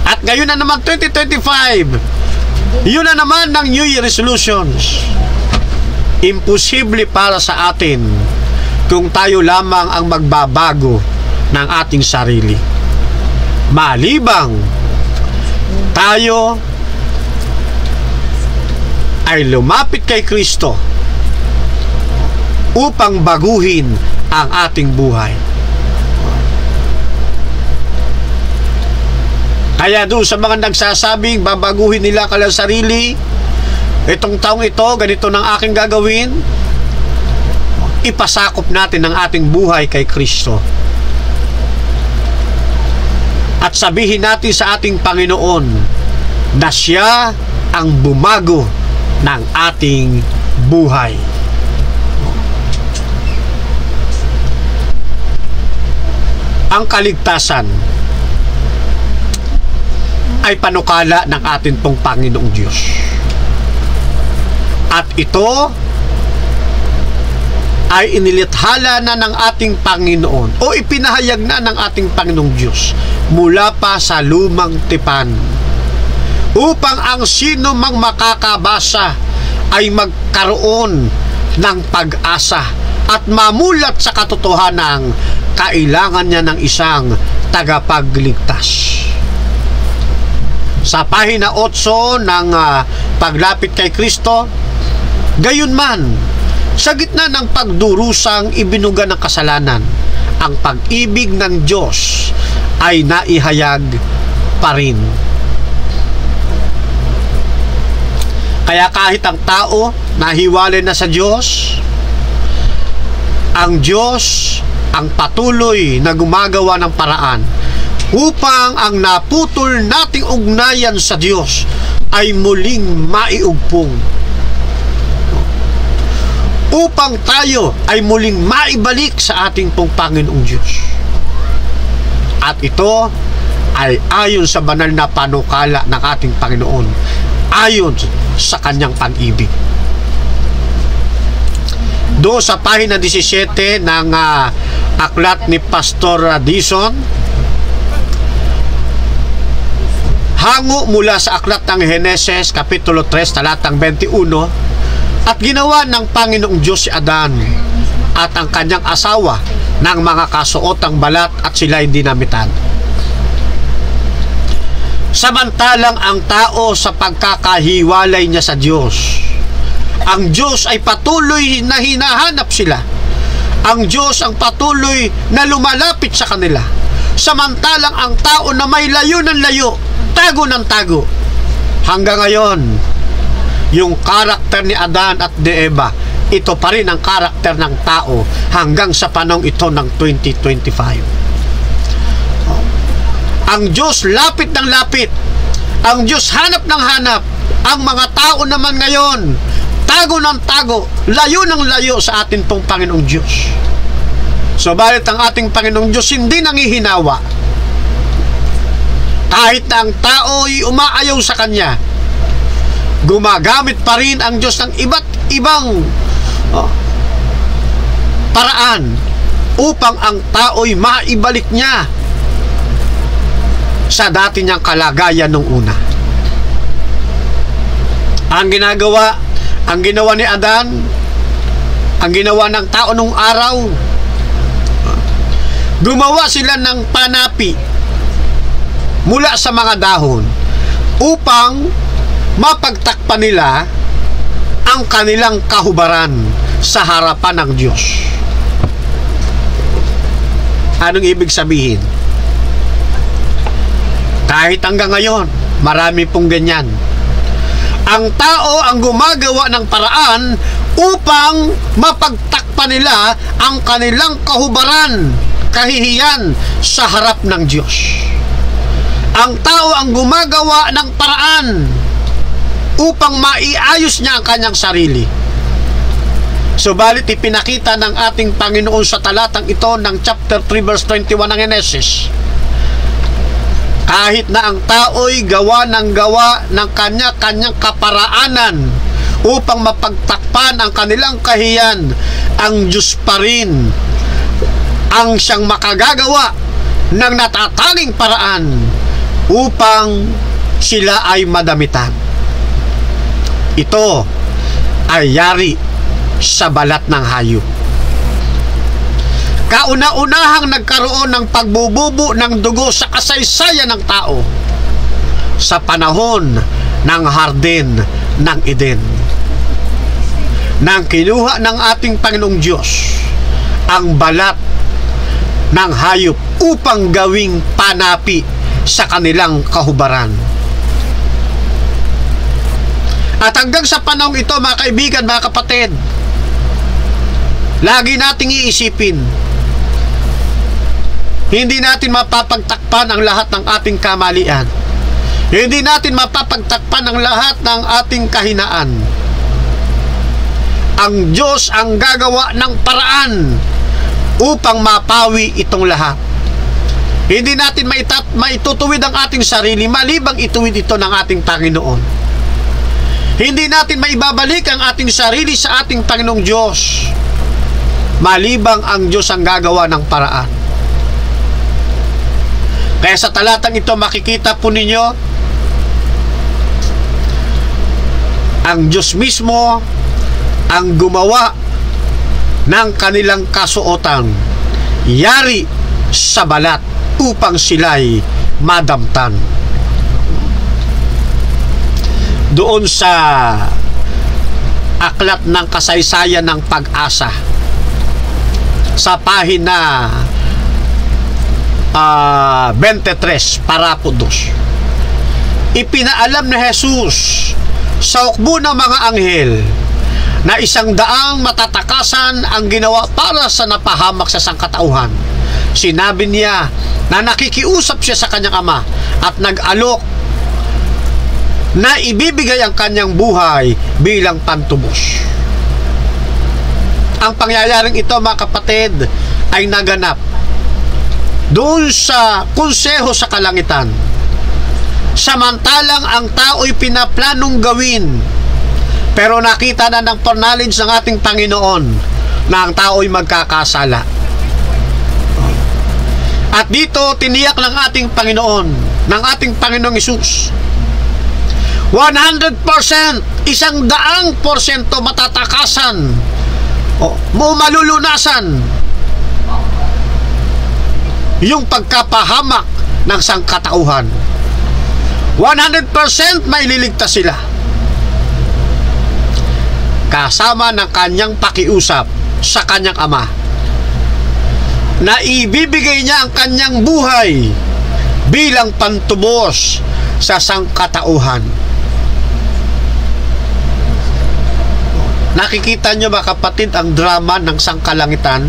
At ngayon na naman 2025, yun na naman ng New Year resolutions. Imposible para sa atin kung tayo lamang ang magbabago ng ating sarili. Malibang tayo ay lumapit kay Kristo upang baguhin ang ating buhay. Kaya doon sa mga nagsasabing babaguhin nila kanilang sarili, itong taong ito, ganito nang aking gagawin, ipasakop natin ang ating buhay kay Kristo. At sabihin natin sa ating Panginoon na siya ang bumago ng ating buhay. Ang kaligtasan ay panukala ng ating pong Panginoong Diyos. At ito ay inilithala na ng ating Panginoon o ipinahayag na ng ating Panginoong Diyos mula pa sa lumang tipan, upang ang sino mang makakabasa ay magkaroon ng pag-asa at mamulat sa katotohanang kailangan niya ng isang tagapagligtas. Sa pahina 8 ng paglapit kay Kristo, gayon man, sa gitna ng pagdurusang ibinuga ng kasalanan, ang pag-ibig ng Diyos ay naihayag pa rin. Kaya kahit ang tao nahiwalay na sa Diyos, ang Diyos ang patuloy na gumagawa ng paraan upang ang naputol nating ugnayan sa Diyos ay muling maiugpong, upang tayo ay muling maibalik sa ating pong Panginoong Diyos. At ito ay ayon sa banal na panukala ng ating Panginoon, ayon sa kanyang pag-ibig. doon sa pahina 17 ng aklat ni Pastor Dison, hango mula sa aklat ng Heneses Kapitulo 3 talatang 21, at ginawa ng Panginoong Diyos si Adan at ang kanyang asawa ng mga kasuotang balat at sila'y dinamitan. Samantalang ang tao sa pagkakahiwalay niya sa Diyos, ang Diyos ay patuloy na hinahanap sila. Ang Diyos ang patuloy na lumalapit sa kanila. Samantalang ang tao na may layo ng layo, tago ng tago. Hanggang ngayon, yung karakter ni Adan at ni Eva, ito pa rin ang karakter ng tao hanggang sa panahon ito ng 2025. Ang Diyos lapit ng lapit. Ang Diyos hanap ng hanap. Ang mga tao naman ngayon, tago ng tago, layo ng layo sa atin pong Panginoong Diyos. Subalit ang ating Panginoong Diyos hindi nangihinawa. Kahit na ang tao ay umaayaw sa Kanya, gumagamit pa rin ang Diyos ng iba't ibang paraan upang ang tao'y maibalik niya sa dati niyang kalagayan nung una. Ang ginawa ni Adan, ang ginawa ng tao nung araw, gumawa sila ng panapi mula sa mga dahon upang mapagtakpan nila ang kanilang kahubaran sa harapan ng Diyos. Anong ibig sabihin? Kahit hanggang ngayon, marami pong ganyan. Ang tao ang gumagawa ng paraan upang mapagtakpan nila ang kanilang kahubaran, kahihiyan sa harap ng Diyos. Ang tao ang gumagawa ng paraan upang maiayos niya ang kanyang sarili. Subalit ipinakita ng ating Panginoon sa talatang ito ng chapter 3 verse 21 ng Heneses, kahit na ang tao'y gawa ng kanya-kanyang kaparaanan upang mapagtakpan ang kanilang kahiyan, ang Diyos pa rin ang siyang makagagawa ng natatanging paraan upang sila ay madamitan. Ito ay yari sa balat ng hayop. Kauna-unahang nagkaroon ng pagbububo ng dugo sa kasaysayan ng tao sa panahon ng Hardin ng Eden, nang kinuha ng ating Panginoong Diyos ang balat ng hayop upang gawing panapi sa kanilang kahubaran. At hanggang sa panahon ito, mga kaibigan, mga kapatid, lagi nating iisipin, hindi natin mapapagtakpan ang lahat ng ating kamalian. Hindi natin mapapagtakpan ang lahat ng ating kahinaan. Ang Diyos ang gagawa ng paraan upang mapawi itong lahat. Hindi natin maitutuwid ang ating sarili malibang ituwid ito ng ating Panginoon. Hindi natin maibabalik ang ating sarili sa ating Panginoong Diyos malibang ang Diyos ang gagawa ng paraan. Kaya sa talatang ito makikita po ninyo ang Diyos mismo ang gumawa ng kanilang kasuotan, yari sa balat upang sila'y madamtan. Doon sa aklat ng kasaysayan ng Pag-asa sa pahina 23 parapo 2, ipinaalam ni Jesus sa hukbo ng mga anghel na 100 matatakasan ang ginawa para sa napahamak sa sangkatauhan. Sinabi niya na nakikiusap siya sa kanyang ama at nag-alok na ibibigay ang kanyang buhay bilang pantubos. Ang pangyayaring ito, mga kapatid, ay naganap doon sa konseho sa kalangitan. Samantalang ang tao'y pinaplanong gawin, pero nakita na ng foreknowledge ng ating Panginoon na ang tao'y magkakasala. At dito, tiniyak ng ating Panginoon, ng ating Panginoong Hesus, 100%, 100% matatakasan o malulunasan yung pagkapahamak ng sangkatauhan. 100% maililigtas sila kasama ng kanyang pakiusap sa kanyang Ama na ibibigay niya ang kanyang buhay bilang pantubos sa sangkatauhan. Nakikita nyo ba kapatid ang drama ng sangkalangitan?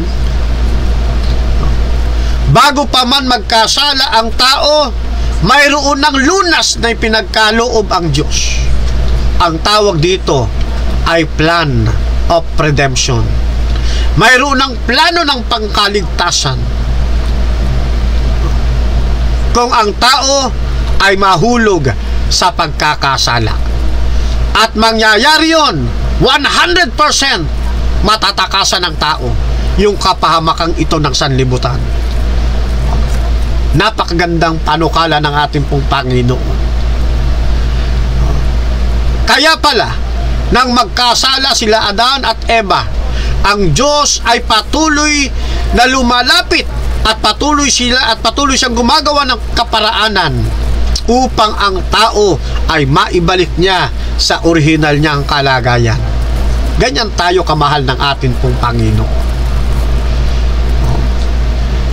Bago pa man magkasala ang tao, mayroon ng lunas na ipinagkaloob ang Diyos. Ang tawag dito ay plan of redemption. Mayroon ng plano ng pangkaligtasan. Kung ang tao ay mahulog sa pagkakasala. At mangyayari yun, 100% matatakasan ng tao yung kapahamakang ito ng sanlibutan. Napakagandang panukala ng ating pong Panginoon. Kaya pala, nang magkasala sila Adan at Eva, ang Diyos ay patuloy na lumalapit at patuloy siyang gumagawa ng kaparaanan upang ang tao ay maibalik niya sa orihinal niyang kalagayan. Ganyan tayo kamahal ng ating pong Panginoon.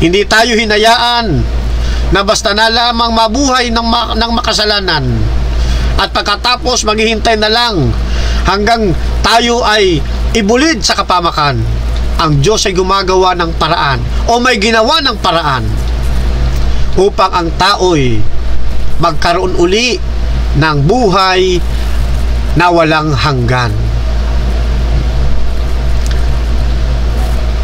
Hindi tayo hinayaan na basta na lamang mabuhay ng makasalanan at pagkatapos maghihintay na lang hanggang tayo ay ibulid sa kapamakan. Ang Diyos ay gumagawa ng paraan o may ginawa ng paraan upang ang tao'y magkaroon uli ng buhay na walang hanggan.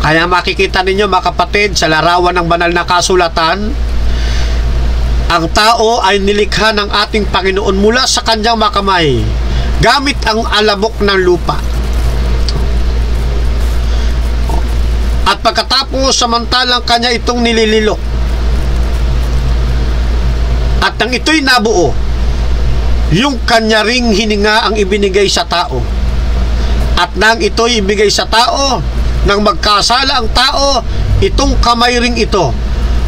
Kaya makikita ninyo mga kapatid sa larawan ng banal na kasulatan, ang tao ay nilikha ng ating Panginoon mula sa kanyang makamay gamit ang alabok ng lupa. At pagkatapos samantalang kanya itong nilililok, at nang ito'y nabuo, yung kanya ring hininga ang ibinigay sa tao. At nang ito'y ibigay sa tao, nang magkasala ang tao, itong kamay ring ito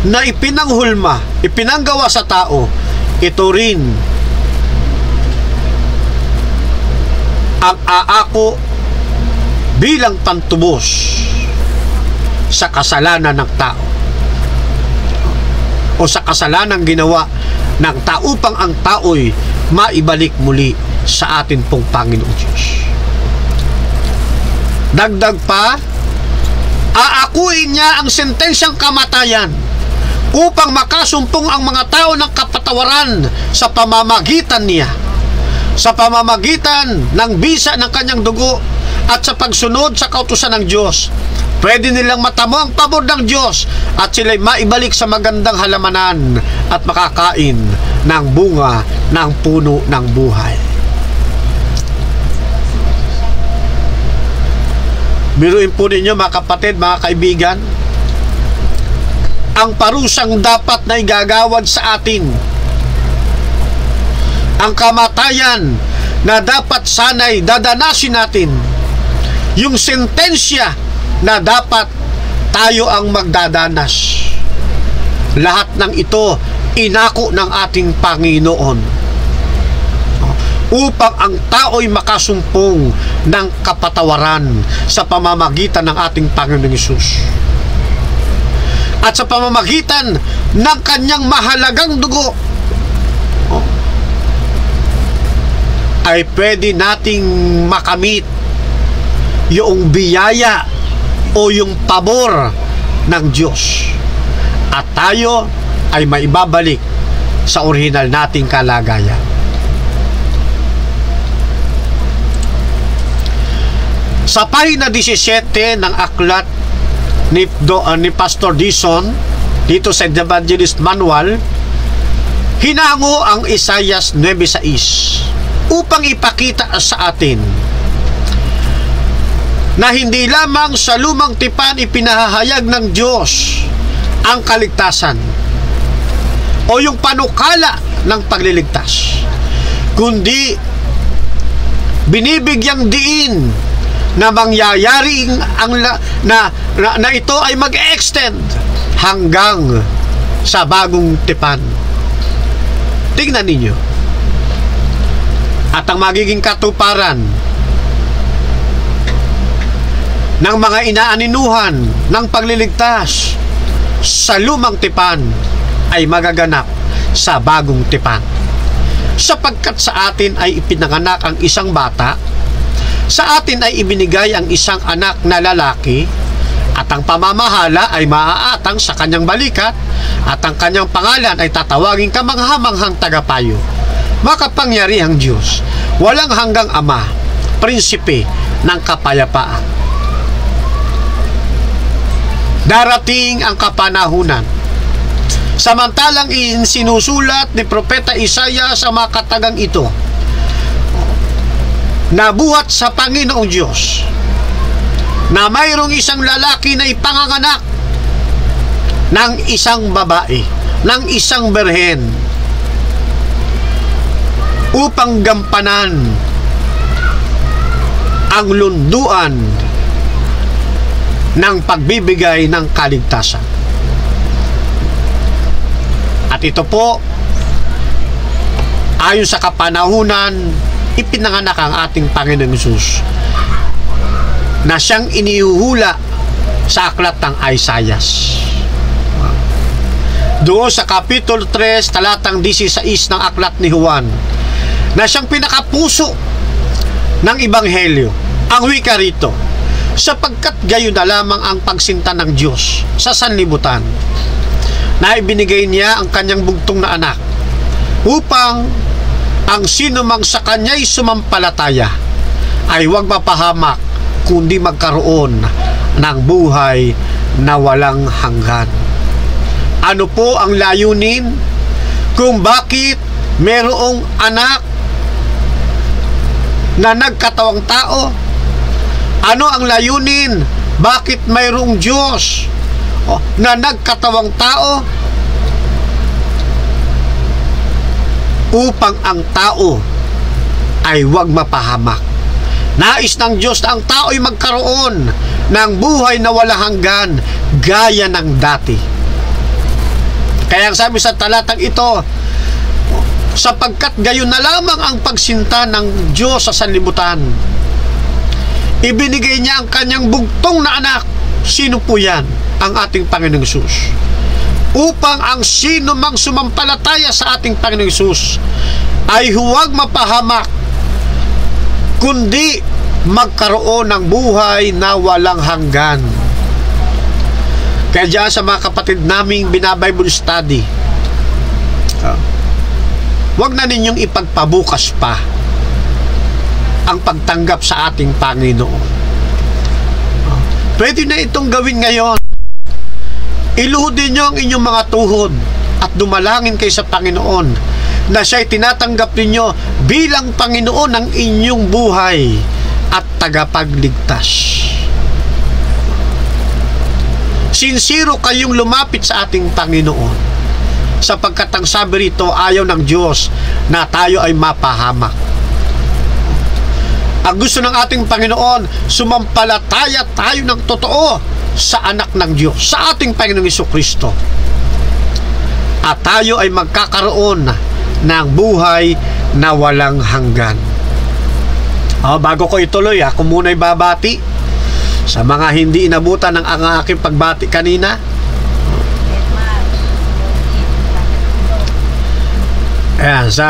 na ipinanghulma, ipinanggawa sa tao, ito rin ang aako bilang pantubos sa kasalanan ng tao o sa kasalanang ginawa ng tao upang ang tao'y maibalik muli sa atin pong Panginoong Diyos. Dagdag pa, aakuin niya ang sentensyang kamatayan upang makasumpong ang mga tao ng kapatawaran sa pamamagitan niya, sa pamamagitan ng bisa ng kanyang dugo at sa pagsunod sa kautusan ng Diyos. Pwede nilang matamo ang pabor ng Diyos at sila'y maibalik sa magandang halamanan at makakain ng bunga ng puno ng buhay. Biruin po ninyo mga kapatid, mga kaibigan, ang parusang dapat na igagawad sa atin, ang kamatayan na dapat sana'y dadanasin natin, yung sentensya na dapat tayo ang magdadanas. Lahat ng ito inako ng ating Panginoon upang ang tao'y makasumpong ng kapatawaran sa pamamagitan ng ating Panginoong Hesus at sa pamamagitan ng kanyang mahalagang dugo ay pwede nating makamit yung biyaya o yung pabor ng Diyos at tayo ay maibabalik sa orihinal nating kalagayan. Sa pahina 17 ng aklat ni Pastor Dison dito sa Evangelist Manual, hinango ang Isaias 9:6 upang ipakita sa atin na hindi lamang sa lumang tipan ipinahahayag ng Diyos ang kaligtasan o yung panukala ng pagliligtas, kundi binibigyang diin na mangyayari na ito ay mag-extend hanggang sa bagong tipan. Tingnan ninyo. At ang magiging katuparan ng mga inaaninuhan ng pagliligtas sa lumang tipan ay magaganap sa bagong tipan. Sapagkat sa atin ay ipinanganak ang isang bata, sa atin ay ibinigay ang isang anak na lalaki, at ang pamamahala ay maaatang sa kanyang balikat, at ang kanyang pangalan ay tatawaging kamanghamanghang tagapayo, makapangyarihang Diyos, walang hanggang Ama, prinsipe ng kapayapaan. Darating ang kapanahunan. Samantalang sinusulat ni Propeta Isaiah sa mga katagang ito, nabuhat sa Panginoong Diyos na mayroong isang lalaki na ipanganganak ng isang babae, ng isang berhen, upang gampanan ang lunduan ng pagbibigay ng kaligtasan. At ito po, ayon sa kapanahunan, ipinanganak ang ating Panginoong Hesus na siyang inihuhula sa aklat ng Isaiah. Doon sa Kapitulo 3, talatang 16 ng aklat ni Juan, na siyang pinakapuso ng Ebanghelyo, ang wika rito, sapagkat gayon na lamang ang pagsinta ng Diyos sa sanlibutan, na ibinigay niya ang kanyang bugtong na anak, upang ang sino mang sa kanya'y sumampalataya ay huwag mapahamak, kundi magkaroon ng buhay na walang hanggan. Ano po ang layunin kung bakit merong anak na nagkatawang tao? Ano ang layunin? Bakit mayroong Diyos na nagkatawang tao? Upang ang tao ay huwag mapahamak. Nais ng Diyos na ang tao ay magkaroon ng buhay na walang hanggan, gaya ng dati. Kaya ang sabi sa talatang ito, sapagkat gayon na lamang ang pagsinta ng Diyos sa sanlibutan, ibinigay niya ang kanyang bugtong na anak. Sino po yan? Ang ating Panginoong Hesus. Upang ang sino mang sumampalataya sa ating Panginoong Hesus ay huwag mapahamak, kundi magkaroon ng buhay na walang hanggan. Kaya dyan sa mga kapatid naming binabible study, huwag na ninyong ipagpabukas pa ang pagtanggap sa ating Panginoon. Pwede na itong gawin ngayon. Iluhudin nyo ang inyong mga tuhod at dumalangin kayo sa Panginoon na siya'y tinatanggap ninyo bilang Panginoon ng inyong buhay at tagapagligtas. Sinsiro kayong lumapit sa ating Panginoon, sapagkat ang sabi rito, ayaw ng Diyos na tayo ay mapahamak. Ang gusto ng ating Panginoon, sumampalataya tayo ng totoo sa anak ng Diyos, sa ating Panginoong Jesucristo, at tayo ay magkakaroon ng buhay na walang hanggan. Bago ko ituloy, ako muna'y babati sa mga hindi inabutan ng ang aking pagbati kanina. Ayan, sa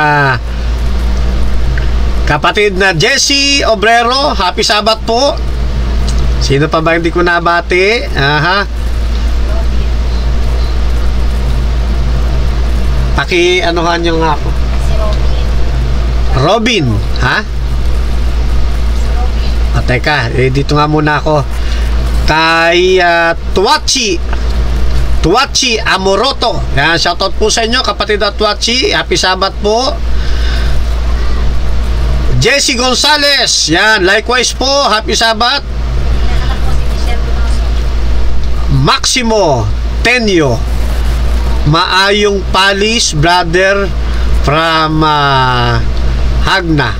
kapatid na Jessie Obrero, happy Sabat po. Sino pa ba hindi ko nabati? Paki-anuhan nyo nga ako. Robin, ha? Teka, dito nga muna ako. Kay Tuachi Amoroto. Yan, shoutout po sa inyo, kapatid at Tuachi. Happy Sabat po. Jessie Gonzales, yan, likewise po, happy Sabat. Maximo Tenyo, maayong palis, brother, from Hagna.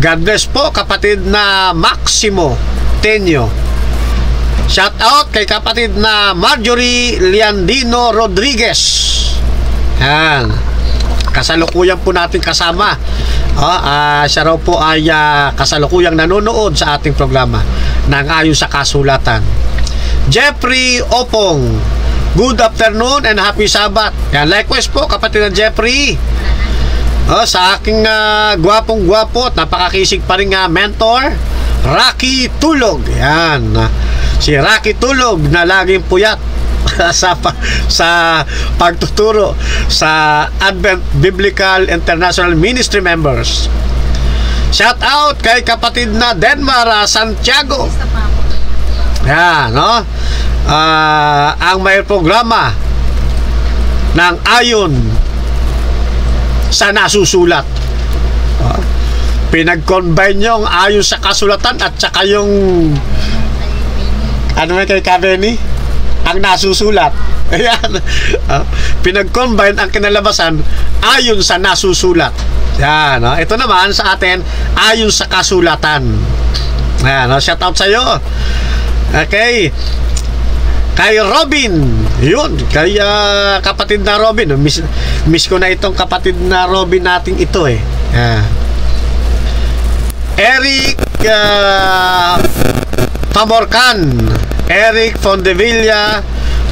God bless po, kapatid na Maximo Tenyo. Shout out kay kapatid na Marjorie Liandino Rodriguez. Yan, kasalukuyan po natin kasama. Siya raw po ay kasalukuyang nanonood sa ating programa ng Ayon sa Kasulatan. Jeffrey Opong, good afternoon and happy Sabbath. Yan, likewise po kapatid na Jeffrey. Sa aking gwapong-gwapo at napakakisig pa rin mentor, Rocky Tulog. Yan, si Rocky Tulog na laging puyat sa pagtuturo sa Advent Biblical International Ministry members. Shout out kay kapatid na Denmar Santiago. Yan, ang may programa ng Ayon sa Nasusulat. Pinag-combine yung Ayon sa Kasulatan at saka yung ano may kay Kaveni? Ang Nasusulat. Ayan. Pinag-combine ang kinalabasan ayon sa Nasusulat. Yan. Ito naman sa atin, ayon sa Kasulatan. Ayan. Shout out sa iyo. Okay. Kay Robin. Yun. Kay kapatid na Robin. Miss ko na itong kapatid na Robin nating ito eh. Eric Pamorcan, Eric Fondevilla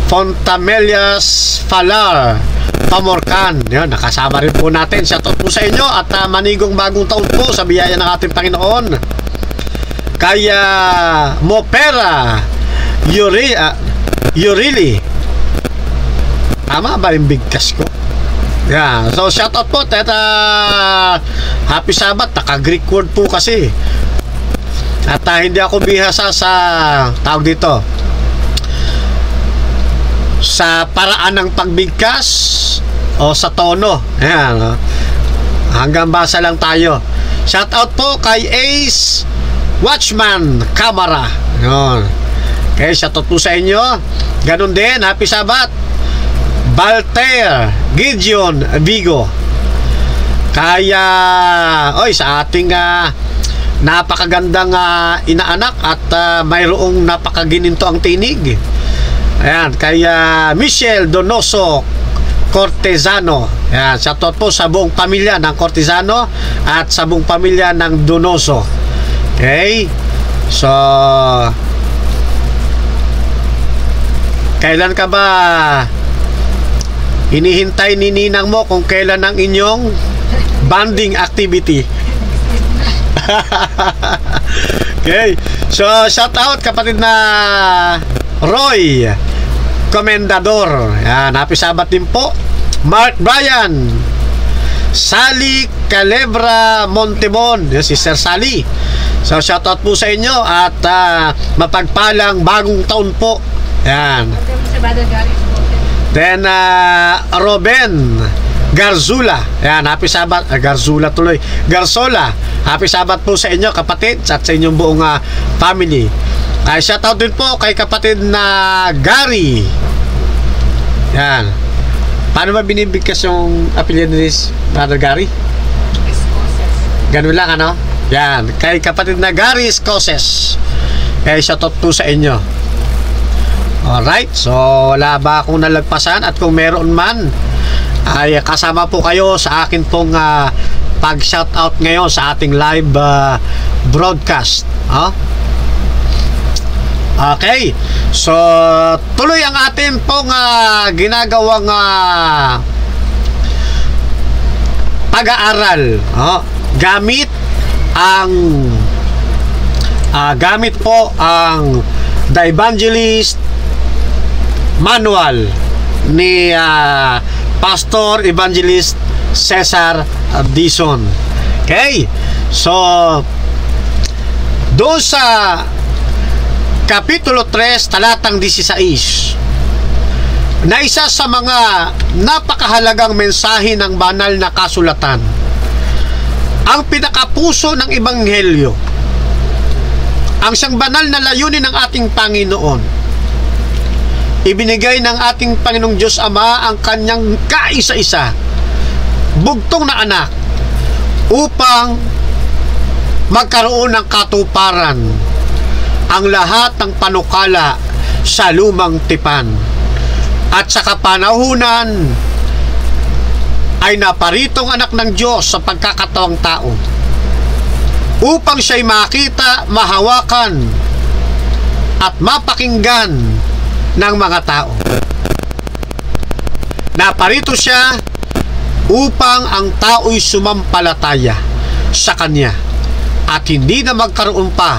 Fontamelias Falar Pamorcan. Yan, nakasama rin po natin. Shout out po sa inyo at manigong bagong taon po sa biyaya ng ating Panginoon. Kaya Mopera Yurili, tama ba yung bigkas ko? Yeah, so shout out po at happy Sabbath. Naka-Greek word po kasi. At hindi ako bihasa sa tawag dito sa paraan ng pagbigkas o sa tono. Ayan, hanggang basa lang tayo. Shout out po kay Ace Watchman Camara. Yun. Okay, shout out po sa inyo. Ganun din, happy Sabbath. Balter Gideon Vigo. Kaya sa ating napakagandang inaanak at mayroong napakagininto ang tinig. Ayan, kaya Michelle Donoso Cortezano. Ayan, shoutout po sa buong pamilya ng Cortezano at sa buong pamilya ng Donoso. Okay, so kailan ka ba hinihintay ni ninang mo kung kailan ang inyong bonding activity? Okay, so shout out kapatid na Roy Comendador. Yan, happy Sabbath din po. Mark Bryan, Sally Calebra Montemon, yung sister Sally. So shout out po sa inyo at mapagpalang bagong taon po. Yan. Then Robin Garzula. Yan, happy Sabbath. Garzula tuloy. Garzola. Happy Sabbath po sa inyo kapatid at sa inyong buong family. Shout out din po kay kapatid na Gary. Yan. Paano ba binibigkas yung apelyido ni Brother Gary? Ganun lang ano? Yan. Kay kapatid na Gary Escoses. Shout out po sa inyo. Alright. So wala ba akong nalagpasan? At kung meron man, ay kasama po kayo sa akin pong pag-shoutout ngayon sa ating live broadcast. Okay, so tuloy ang atin pong ginagawang pag-aaral gamit po ang The Evangelist Manual ni Pastor Evangelist Cesar Dizon. Okay, so doon sa Kapitulo 3, talatang 16, na isa sa mga napakahalagang mensahe ng banal na kasulatan, ang pinakapuso ng ebanghelyo Ang siyang banal na layunin ng ating Panginoon. Ibinigay ng ating Panginoong Diyos Ama ang kanyang kaisa-isa, bugtong na anak, upang magkaroon ng katuparan ang lahat ng panukala sa lumang tipan. At sa kapanahunan ay naparitong anak ng Diyos sa pagkakatawang tao upang siya'y makita, mahawakan at mapakinggan ng mga tao. Naparito siya upang ang tao'y sumampalataya sa Kanya at hindi na magkaroon pa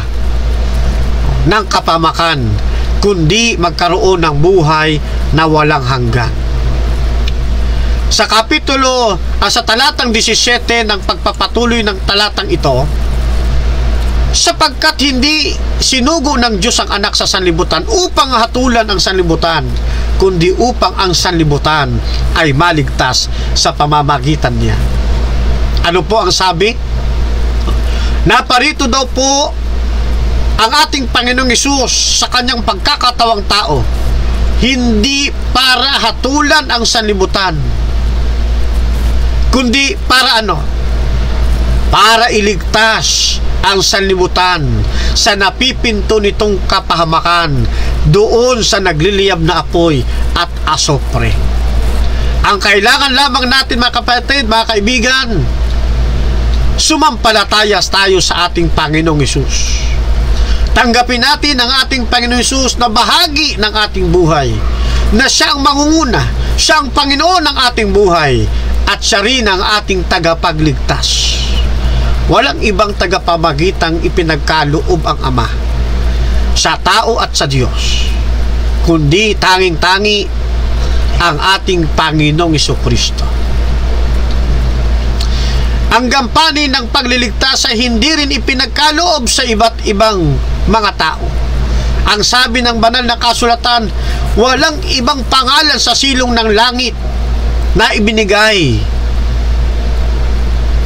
ng kapamakan, kundi magkaroon ng buhay na walang hanggan. Sa kapitulo, sa talatang 17 ng pagpapatuloy ng talatang ito, sapagkat hindi sinugo ng Diyos ang anak sa sanlibutan upang hatulan ang sanlibutan, kundi upang ang sanlibutan ay maligtas sa pamamagitan niya. Ano po ang sabi? Naparito daw po ang ating Panginoong Hesus sa kanyang pagkakatawang tao, hindi para hatulan ang sanlibutan, kundi para ano? Para iligtas ang sanlibutan sa napipinto nitong kapahamakan doon sa nagliliyab na apoy at asopre. Ang kailangan lamang natin, mga kapatid, mga kaibigan, sumampalataya tayo sa ating Panginoong Hesus. Tanggapin natin ang ating Panginoong Hesus na bahagi ng ating buhay, na siya ang mangunguna, siya ang Panginoon ng ating buhay, at siya rin ang ating tagapagligtas. Walang ibang tagapamagitang ipinagkaloob ang Ama sa tao at sa Diyos, kundi tanging-tangi ang ating Panginoong Jesucristo. Ang gampanin ng pagliligtas ay hindi rin ipinagkaloob sa iba't ibang mga tao. Ang sabi ng banal na kasulatan, walang ibang pangalan sa silong ng langit na ibinigay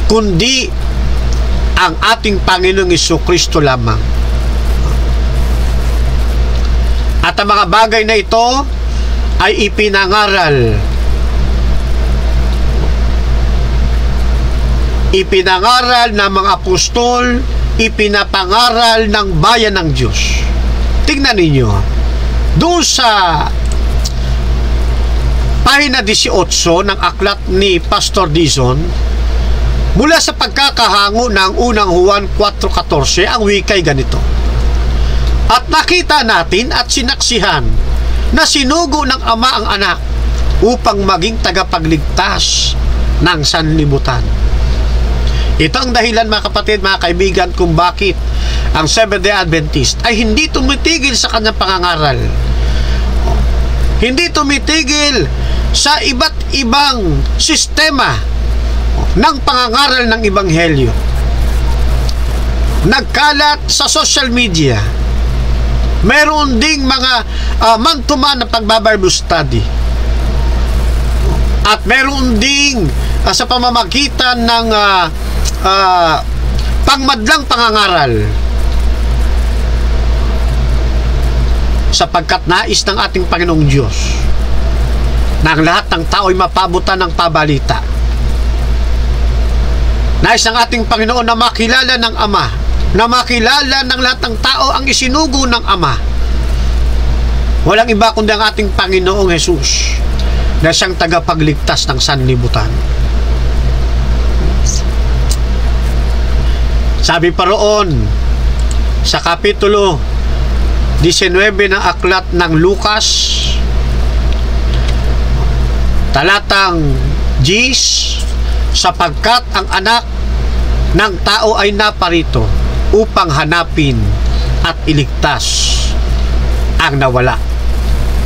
kundi ang ating Panginoong Jesucristo lamang. At ang mga bagay na ito ay ipinangaral ng mga apostol, ipinapangaral ng bayan ng Diyos. Tingnan ninyo, doon sa pahina 18 ng aklat ni Pastor Dizon, mula sa pagkakahango ng unang Juan 4:14, ang wikay ganito: at nakita natin at sinaksihan na sinugo ng Ama ang anak upang maging tagapagligtas ng sanlibutan. Ito ang dahilan, mga kapatid, mga kaibigan, kung bakit ang Seventh-day Adventist ay hindi tumitigil sa kanyang pangangaral. Hindi tumitigil sa iba't ibang sistema ng pangangaral ng Ebanghelyo. Nagkalat sa social media. Meron ding mga man-to-man na pagbabible study. At meron ding sa pamamagitan ng pangmadlang pangangaral, sapagkat nais ng ating Panginoong Diyos na ang lahat ng tao ay mapabutan ng pabalita. Nais ng ating Panginoon na makilala ng Ama, na makilala ng lahat ng tao ang isinugo ng Ama. Walang iba kundi ang ating Panginoong Hesus, na siyang tagapagligtas ng sanlibutan. Sabi pa roon sa kapitulo 19 ng aklat ng Lucas, talatang 10, sapagkat ang anak ng tao ay naparito upang hanapin at iligtas ang nawala.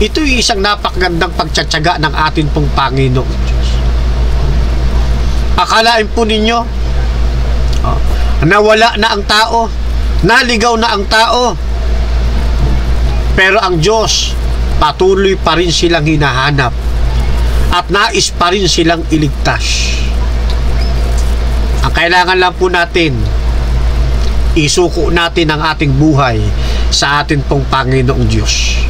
Ito'y isang napakagandang pagtsatsaga ng atin pong Panginoon Diyos. Akalain po ninyo, nawala na ang tao, naligaw na ang tao, pero ang Diyos patuloy pa rin silang hinahanap at nais pa rin silang iligtas. Ang kailangan lang po natin isuko natin ang ating buhay sa atin pong Panginoong Diyos.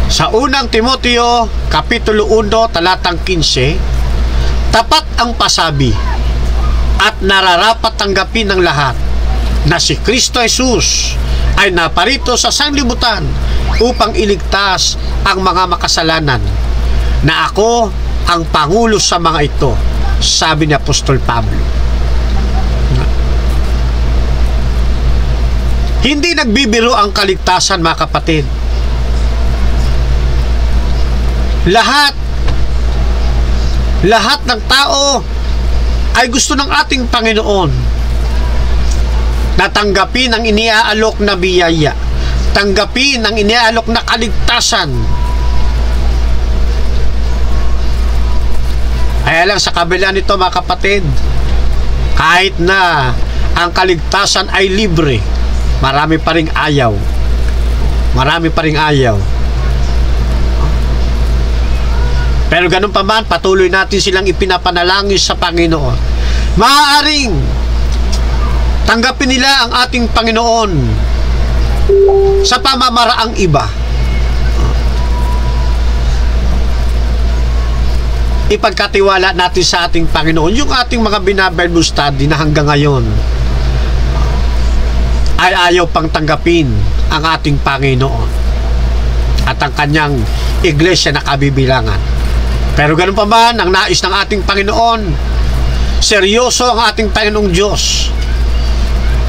Sa unang Timoteo, Kapitulo 1, talatang 15, tapat ang pasabi at nararapat tanggapin ng lahat na si Kristo Jesus ay naparito sa sanglibutan upang iligtas ang mga makasalanan, na ako ang pangulo sa mga ito, sabi ni Apostol Pablo. Hindi nagbibiro ang kaligtasan, mga kapatid. Lahat ng tao ay gusto ng ating Panginoon na tanggapin ang iniaalok na biyaya, tanggapin ang iniaalok na kaligtasan. Kaya lang sa kabila nito, mga kapatid, kahit na ang kaligtasan ay libre, marami pa ring ayaw. Marami pa ring ayaw. Pero ganun pa man, patuloy natin silang ipinapanalangin sa Panginoon. Maaaring tanggapin nila ang ating Panginoon sa pamamaraang iba. Ipagkatiwala natin sa ating Panginoon yung ating mga binabible study na hanggang ngayon ay ayaw pang tanggapin ang ating Panginoon at ang kanyang iglesia na kabibilangan. Pero ganun pa man, ang nais ng ating Panginoon, seryoso ang ating Panginoong Diyos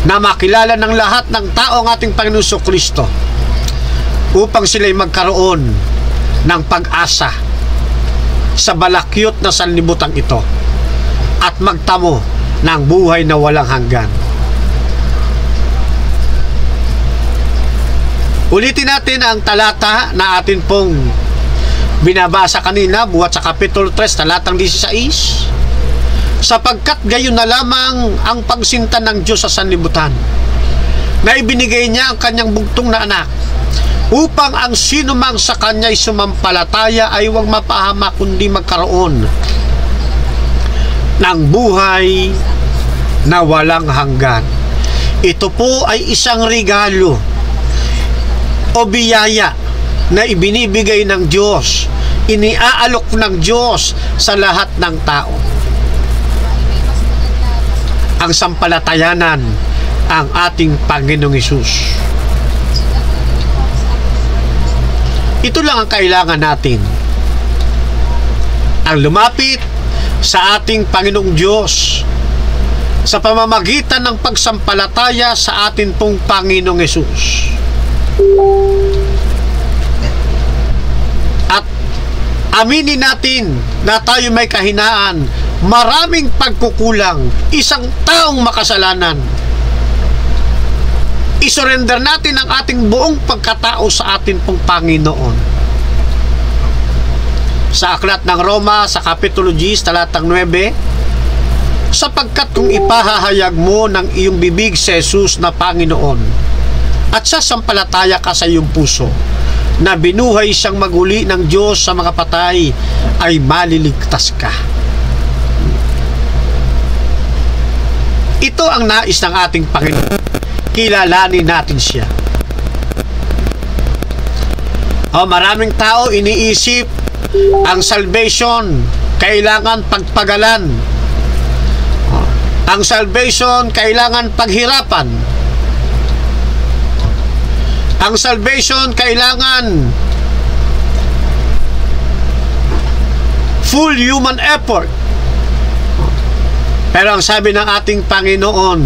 na makilala ng lahat ng tao ang ating Panginoong Kristo upang sila'y magkaroon ng pag-asa sa balakyot na sanlibutan ito at magtamo ng buhay na walang hanggan. Ulitin natin ang talata na atin pong binabasa kanina, buhat sa Kapitulo 3, talatang 16. Sapagkat gayon na lamang ang pagsinta ng Diyos sa sanlibutan, na ibinigay niya ang kanyang bugtong na anak, upang ang sino mang sa kanya'y sumampalataya ay huwag mapahama, kundi magkaroon ng buhay na walang hanggan. Ito po ay isang regalo o biyaya na ibinibigay ng Diyos, iniaalok ng Diyos sa lahat ng tao. Ang sampalatayanan, ang ating Panginoong Hesus. Ito lang ang kailangan natin, ang lumapit sa ating Panginoong Diyos sa pamamagitan ng pagsampalataya sa atin pong Panginoong Hesus. At aminin natin na tayo may kahinaan, maraming pagkukulang, isang taong makasalanan. Isurrender natin ang ating buong pagkatao sa atin pong Panginoon. Sa aklat ng Roma, sa Kapitulo 10, talatang 9, sapagkat kung ipahahayag mo ng iyong bibig si Jesus na Panginoon at sasampalataya ka sa iyong puso na binuhay siyang maguli ng Diyos sa mga patay, ay maliligtas ka. Ito ang nais ng ating Panginoon. Kilalanin natin siya. Maraming tao iniisip ang salvation kailangan pagpagalan. Ang salvation kailangan paghirapan. Ang salvation kailangan full human effort. Pero ang sabi ng ating Panginoon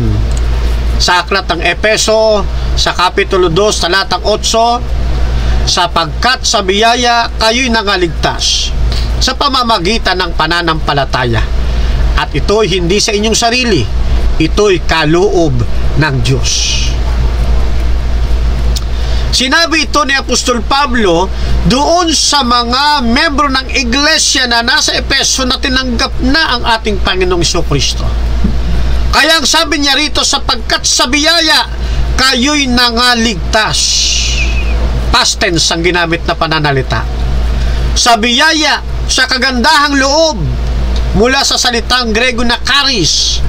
sa aklat ng Epeso, sa Kapitulo 2, talatang 8, sapagkat sa biyaya kayo'y nangaligtas sa pamamagitan ng pananampalataya. At ito'y hindi sa inyong sarili, ito'y kaloob ng Diyos. Sinabi ito ni Apostol Pablo doon sa mga membro ng iglesia na nasa Epeso na tinanggap na ang ating Panginoong Jesucristo. Kaya ang sabi niya rito, sapagkat sa biyaya kayo'y nangaligtas. Past tense ang ginamit na pananalita. Sa biyaya, sa kagandahang loob, mula sa salitang Grego na charis,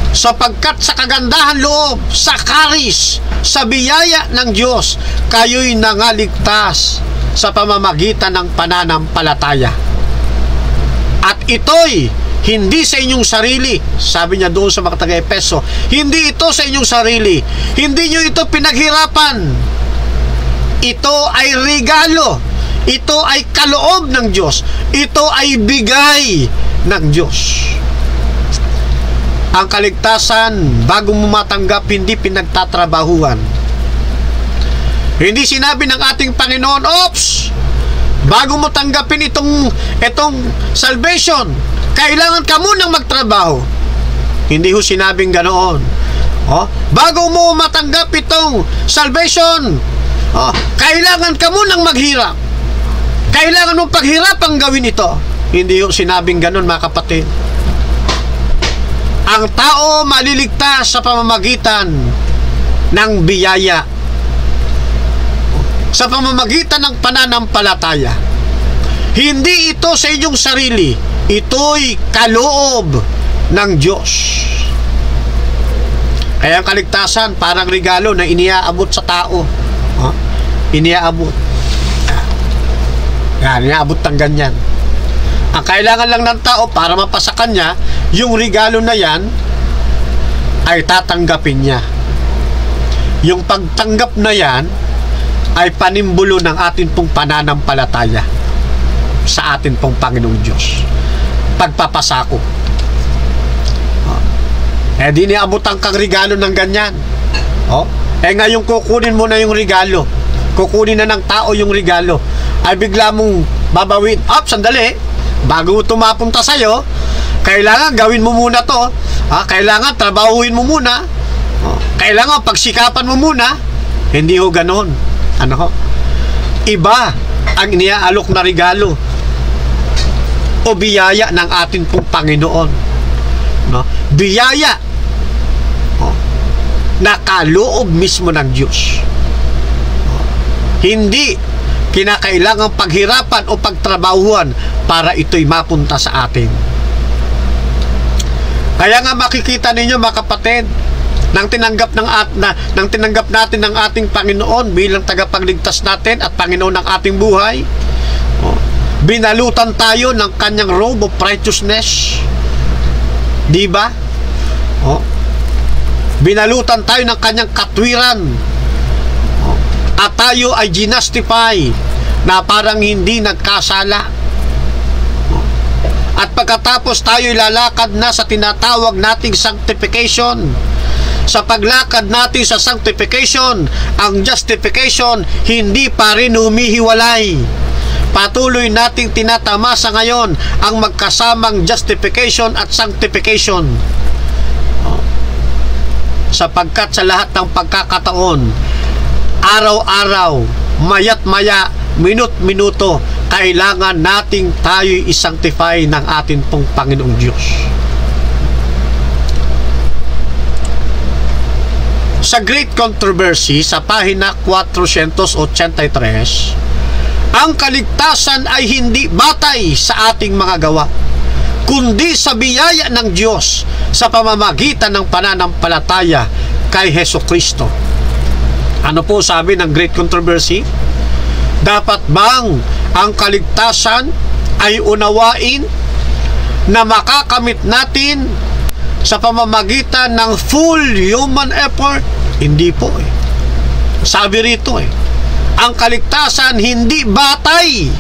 sapagkat sa kagandahan loob, sa karis, sa biyaya ng Diyos, kayo'y nangaligtas sa pamamagitan ng pananampalataya. At ito'y hindi sa inyong sarili. Sabi niya doon sa mga taga-Epeso, hindi ito sa inyong sarili. Hindi nyo ito pinaghirapan. Ito ay regalo. Ito ay kaloob ng Diyos. Ito ay bigay ng Diyos. Ang kaligtasan, bago mo matanggap, hindi pinagtatrabahuan. Hindi sinabi ng ating Panginoon, "Oops! Bago mo tanggapin itong salvation, kailangan ka munang magtrabaho." Hindi ho sinabing ganoon. Bago mo matanggap itong salvation, kailangan ka munang maghirap. Kailangan mong paghirapang gawin ito. Hindi ho sinabing ganoon, mga kapatid. Ang tao maliligtas sa pamamagitan ng biyaya, sa pamamagitan ng pananampalataya. Hindi ito sa inyong sarili. Ito'y kaloob ng Diyos. Kaya ang kaligtasan parang regalo na iniaabot sa tao. Iniaabot. Yan, iniaabot ng ganyan. Ang kailangan lang ng tao para mapasa kanya, yung regalo na yan ay tatanggapin niya. Yung pagtanggap na yan ay panimbulo ng atin pong pananampalataya sa atin pong Panginoong Diyos. Pagpapasako. Di niabutan kang regalo ng ganyan. Ngayon kukunin mo na yung regalo. Kukunin na ng tao yung regalo. Ay bigla mong babawin. Sandali. Bago tumapunta sa'yo, kailangan gawin mo muna to. Kailangan trabahuin mo muna. Kailangan pagsikapan mo muna. Hindi ho ganon. Iba ang iniaalok na regalo o biyaya ng atin pong Panginoon. Biyaya na kaloob mismo ng Diyos. Hindi kinakailangang paghirapan o pagtrabahuan para ito'y mapunta sa atin. Kaya nga makikita ninyo, mga kapatid, nang tinanggap natin ng ating Panginoon bilang tagapagligtas natin at Panginoon ng ating buhay, binalutan tayo ng kanyang robe of righteousness. Di ba? Binalutan tayo ng kanyang katwiran. At tayo ay ginastify na parang hindi nagkasala. At pagkatapos tayo lalakad na sa tinatawag nating sanctification. Sa paglakad natin sa sanctification, ang justification hindi pa rin humihiwalay. Patuloy nating tinatamasa ngayon ang magkasamang justification at sanctification. Sapagkat sa lahat ng pagkakataon, araw-araw, mayat-maya, minut-minuto, kailangan nating tayo'y isanctify ng atin pong Panginoong Diyos. Sa Great Controversy, sa pahina 483, ang kaligtasan ay hindi batay sa ating mga gawa, kundi sa biyaya ng Diyos sa pamamagitan ng pananampalataya kay Hesukristo. Ano po sabi ng Great Controversy? Dapat bang ang kaligtasan ay unawain na makakamit natin sa pamamagitan ng full human effort? Hindi po Sabi rito ang kaligtasan hindi batay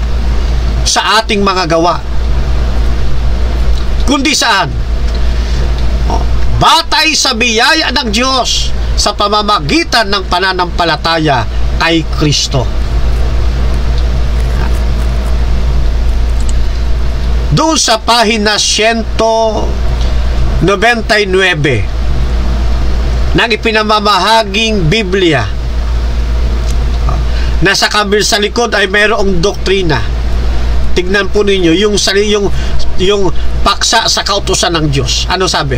sa ating mga gawa, kundi saan? Batay sa biyaya ng Diyos sa pamamagitan ng pananampalataya kay Kristo. Doon sa pahina 199 ng ipinamamahaging Biblia, na sa sa likod ay mayroong doktrina. Tignan po ninyo yung paksa sa kautusan ng Diyos. Ano sabi?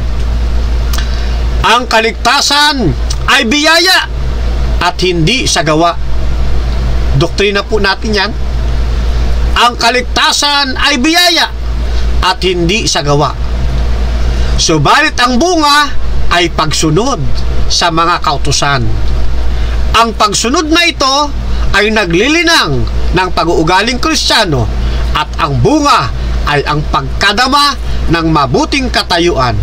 Ang kaligtasan ay biyaya at hindi sa gawa. Doktrina po natin yan. Ang kaligtasan ay biyaya at hindi sa gawa. Subalit ang bunga ay pagsunod sa mga kautusan. Ang pagsunod na ito ay naglilinang ng pag-uugaling Kristiyano at ang bunga ay ang pagkadama ng mabuting katayuan.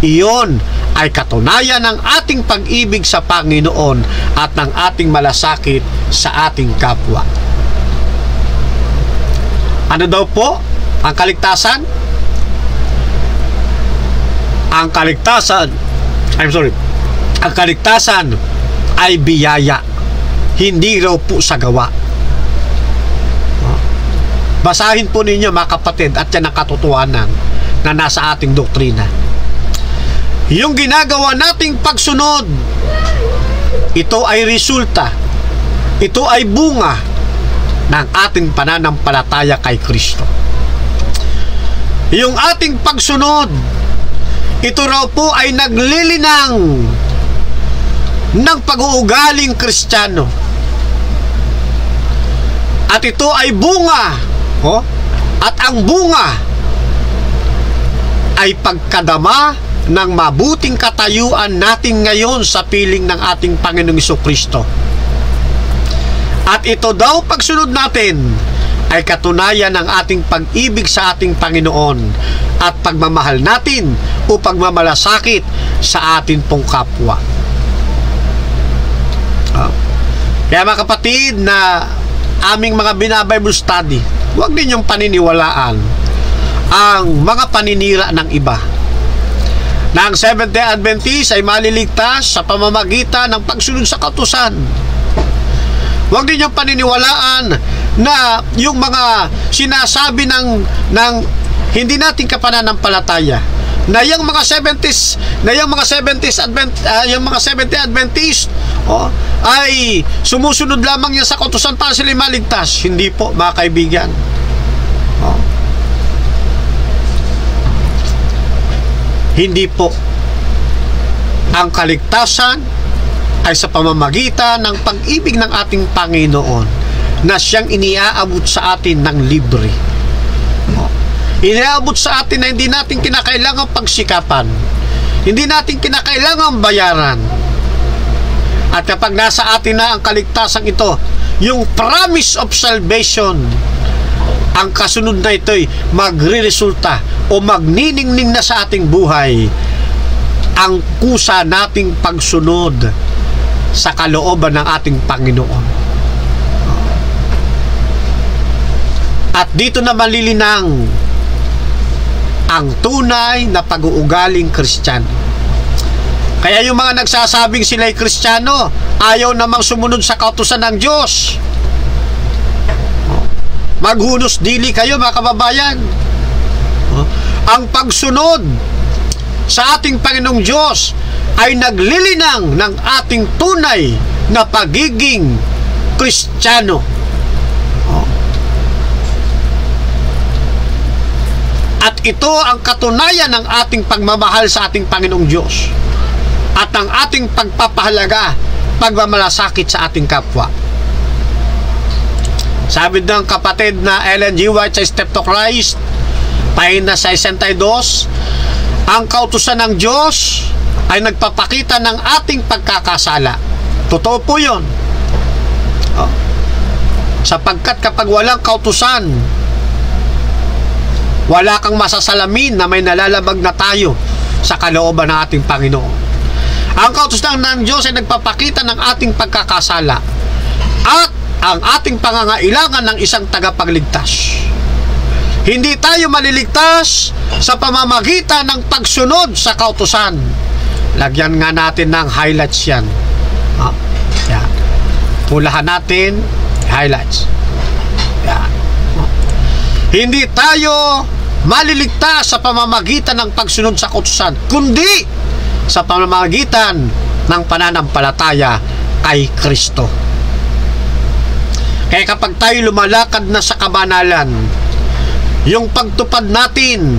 Iyon ay katunayan ng ating pag-ibig sa Panginoon at ng ating malasakit sa ating kapwa. Ano daw po ang kaligtasan? Ang kaligtasan ay biyaya, hindi raw po sa gawa. Basahin po ninyo mga kapatid, at yan ang katotohanan na nasa ating doktrina. Yung ginagawa nating pagsunod, ito ay resulta, ito ay bunga ng ating pananampalataya kay Kristo. Yung ating pagsunod, ito raw po ay naglilinang ng pag-uugaling Kristiyano. At ito ay bunga, at ang bunga ay pagkadama ng mabuting katayuan natin ngayon sa piling ng ating Panginoong Jesucristo. At ito daw pagsunod natin ay katunayan ng ating pag-ibig sa ating Panginoon at pagmamahal natin o pagmamalasakit sa atin pong kapwa. Kaya mga kapatid na aming mga binabible study, huwag ninyong paniniwalaan ang mga paninira ng iba na ang Seventh-day Adventist ay maliligtas sa pamamagitan ng pagsunod sa kautusan. Huwag ninyong paniniwalaan na yung mga sinasabi ng hindi natin kapananampalataya, na yung mga 70s, yung mga 70 Adventist ay sumusunod lamang yan sa kautusan para sila maligtas. Hindi po mga kaibigan. Hindi po. Ang kaligtasan ay sa pamamagitan ng pag-ibig ng ating Panginoon na siyang iniaabot sa atin ng libre. Iniaabot sa atin na hindi natin kinakailangang pagsikapan, hindi natin kinakailangang bayaran. At kapag nasa atin na ang kaligtasan ito, yung promise of salvation, ang kasunod na ito ay magre-resulta o magniningning na sa ating buhay ang kusa nating pagsunod sa kalooban ng ating Panginoon. At dito na malilinang ang tunay na pag-uugaling Kristiyano. Kaya yung mga nagsasabing sila'y Kristiyano, ayaw namang sumunod sa kautusan ng Diyos. Maghunos dili kayo mga kababayan. Ang pagsunod sa ating Panginoong Diyos ay naglilinang ng ating tunay na pagiging Kristiyano. At ito ang katunayan ng ating pagmamahal sa ating Panginoong Diyos at ang ating pagpapahalaga, pagmamalasakit sa ating kapwa. Sabi ng kapatid na Ellen G. White sa Step to Christ, pahina 62, ang kautusan ng Diyos ay nagpapakita ng ating pagkakasala. Totoo po yun. Sapagkat kapag walang kautusan, wala kang masasalamin na may nalalabag na tayo sa kalooban ng ating Panginoon. Ang kautusan ng Diyos ay nagpapakita ng ating pagkakasala at ang ating pangangailangan ng isang tagapagligtas. Hindi tayo maliligtas sa pamamagitan ng pagsunod sa kautusan. Lagyan nga natin ng highlights yan. Yan. Pulahan natin highlights. Yan. Hindi tayo maliligtas sa pamamagitan ng pagsunod sa kautusan, kundi sa pamamagitan ng pananampalataya kay Kristo. Kaya kapag tayo lumalakad na sa kabanalan, yung pagtupad natin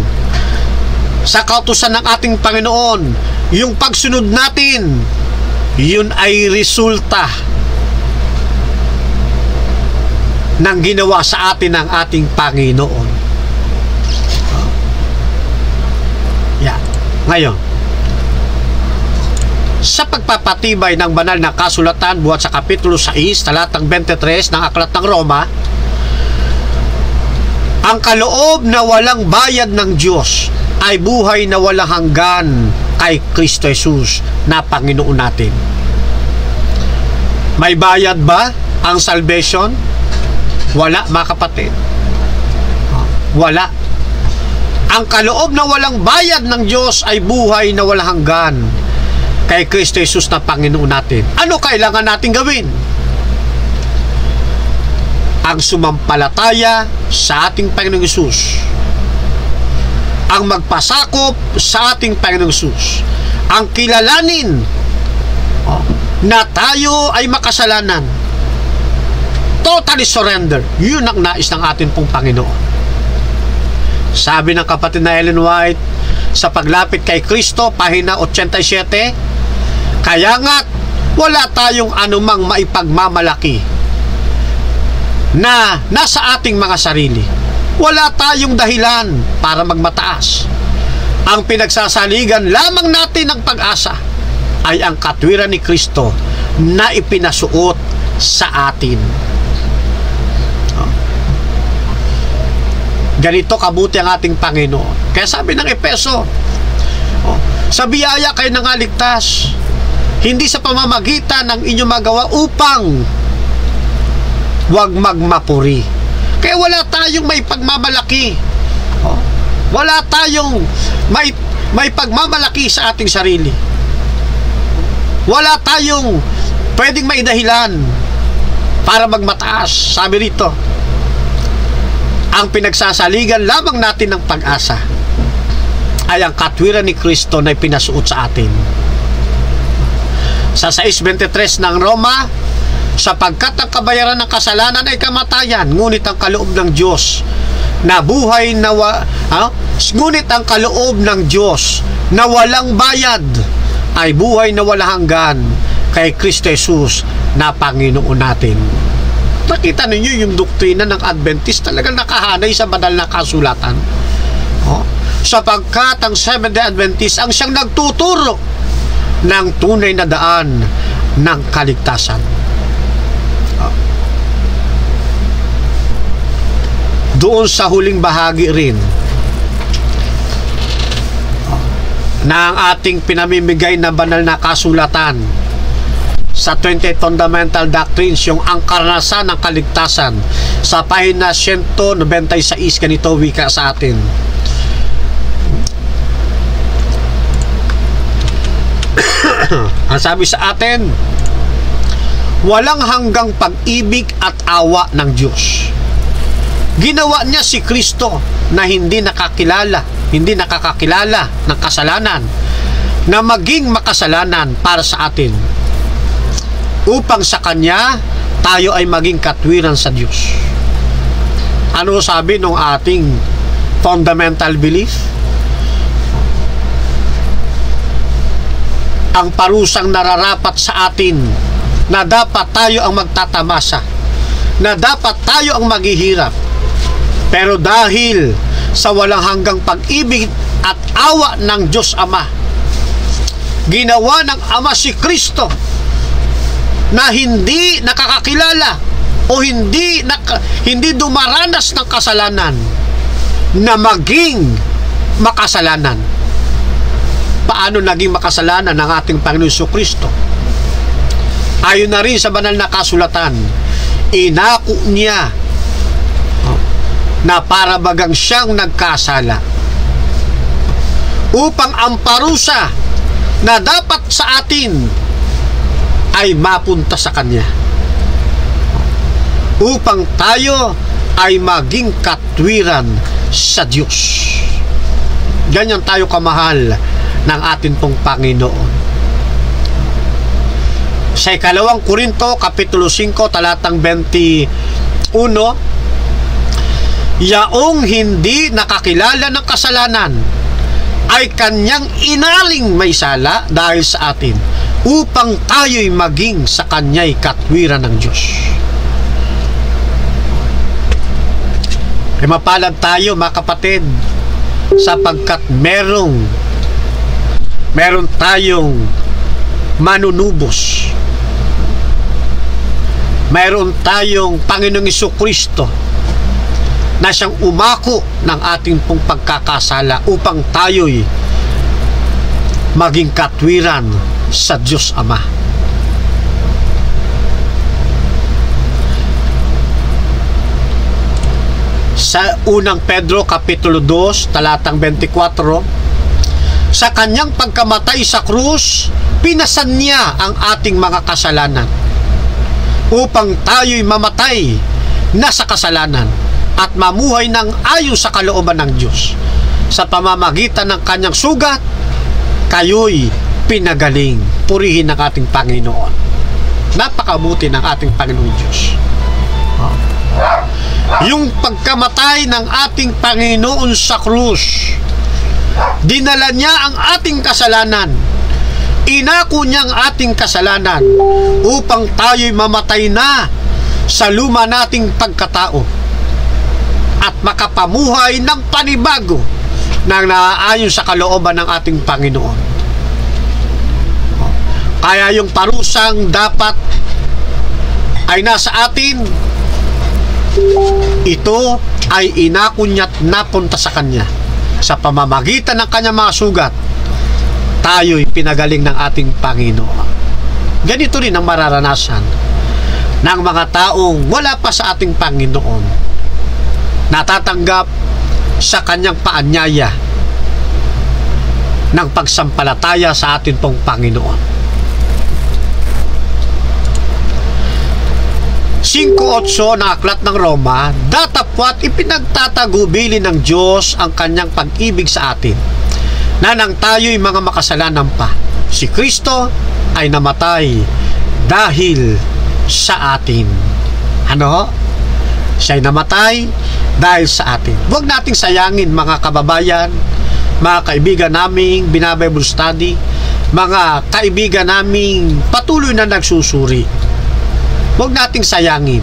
sa kautusan ng ating Panginoon, yung pagsunod natin, yun ay resulta ng ginawa sa atin ng ating Panginoon. Yan. Ngayon, sa pagpapatibay ng banal na kasulatan buhat sa Kapitulo 6, talatang 23 ng Aklat ng Roma, ang kaloob na walang bayad ng Diyos ay buhay na walang hanggan kay Kristo Jesus na Panginoon natin. May bayad ba ang salvation? Wala, mga kapatid. Wala. Ang kaloob na walang bayad ng Diyos ay buhay na walang hanggan kay Kristo Jesus na Panginoon natin. Ano kailangan natin gawin? Ang sumampalataya sa ating Panginoong Jesus, ang magpasakop sa ating Panginoong Jesus, ang kilalanin na tayo ay makasalanan, totally surrender. Yun ang nais ng ating pong Panginoon. Sabi ng kapatid na Ellen White sa Paglapit kay Kristo, pahina 87, kaya nga't wala tayong anumang maipagmamalaki na nasa ating mga sarili. Wala tayong dahilan para magmataas. Ang pinagsasaligan lamang natin ng pag-asa ay ang katwiran ni Kristo na ipinasuot sa atin. Ganito kabuti ang ating Panginoon. Kaya sabi ng Epeso, sa biyaya kayo nangaligtas, hindi sa pamamagitan ng inyong magawa upang wag magmapuri. Kaya wala tayong may pagmamalaki. Wala tayong may pagmamalaki sa ating sarili. Wala tayong pwedeng maidahilan para magmataas. Sabi rito, ang pinagsasaligan lamang natin ng pag-asa ay ang katwiran ni Kristo na ipinasuot sa atin. Sa 6:23 ng Roma, sapagkat ang kabayaran ng kasalanan ay kamatayan, ngunit ang kaloob ng Diyos na buhay na ngunit ang kaloob ng Diyos na walang bayad ay buhay na walang hanggan kay Kristo Jesus na Panginoon natin. Nakita ninyo yung doktrina ng Adventist talagang nakahanay sa banal na kasulatan. Sapagkat ang Seventh-day Adventist ang siyang nagtuturo ng tunay na daan ng kaligtasan. Doon sa huling bahagi rin na ang ating pinamimigay na banal na kasulatan sa 28 Fundamental Doctrines, yung ang karanasan ng kaligtasan, sa pahina 196, ganito wika sa atin. Ang sabi sa atin, walang hanggang pag-ibig at awa ng Diyos. Ginawa niya si Kristo na hindi nakakakilala ng kasalanan, na maging makasalanan para sa atin, upang sa Kanya tayo ay maging katwiran sa Diyos. Ano sabi ng ating fundamental belief? Ang parusang nararapat sa atin na dapat tayo ang magtatamasa, na dapat tayo ang maghihirap, pero dahil sa walang hanggang pag-ibig at awa ng Diyos Ama, ginawa ng Ama si Kristo na hindi nakakakilala o hindi dumaranas ng kasalanan na maging makasalanan. Paano naging makasalanan ng ating Panginoon Jesucristo? Ayon na rin sa banal na kasulatan, inako niya na para bagang siyang nagkasala, upang ang parusa na dapat sa atin ay mapunta sa Kanya, upang tayo ay maging katwiran sa Diyos. Ganyan tayo kamahal ng atin pong Panginoon. Sa 2 Korinto Kapitulo 5 talatang 21, yaong hindi nakakilala ng kasalanan ay Kanyang inaling may sala dahil sa atin, upang tayo'y maging sa Kanya'y katwiran ng Diyos. Ay mapalad tayo, mga kapatid, sapagkat meron tayong manunubos. Mayroon tayong Panginoong Jesucristo na siyang umako ng ating pong pagkakasala upang tayo'y maging katwiran sa Diyos Ama. Sa unang Pedro Kapitulo 2 talatang 24, sa kanyang pagkamatay sa krus, pinasan niya ang ating mga kasalanan upang tayo'y mamatay na sa kasalanan at mamuhay ng ayon sa kalooban ng Diyos. Sa pamamagitan ng kanyang sugat, kayo'y pinagaling. Purihin ng ating Panginoon. Napakabuti ng ating Panginoong Diyos. Yung pagkamatay ng ating Panginoon sa krus, dinala niya ang ating kasalanan. Inako niya ang ating kasalanan upang tayo'y mamatay na sa luma nating pagkatao at makapamuhay ng panibago na naaayon sa kalooban ng ating Panginoon. Kaya yung parusang dapat ay nasa atin, ito ay inako niya at napunta sa Kanya. Sa pamamagitan ng Kanyang mga sugat, tayo'y pinagaling ng ating Panginoon. Ganito rin ang mararanasan ng mga taong wala pa sa ating Panginoon, natatanggap sa Kanyang paanyaya ng pagsampalataya sa ating pong Panginoon. 5:8 na aklat ng Roma, datapwat ipinagtatagubili ng Diyos ang Kanyang pag-ibig sa atin, na nang tayo'y mga makasalanan pa, si Kristo ay namatay dahil sa atin. Ano? Siya'y namatay dahil sa atin. Huwag nating sayangin, mga kababayan, mga kaibigan naming binabible study, mga kaibigan naming patuloy na nagsusuri. Huwag nating sayangin.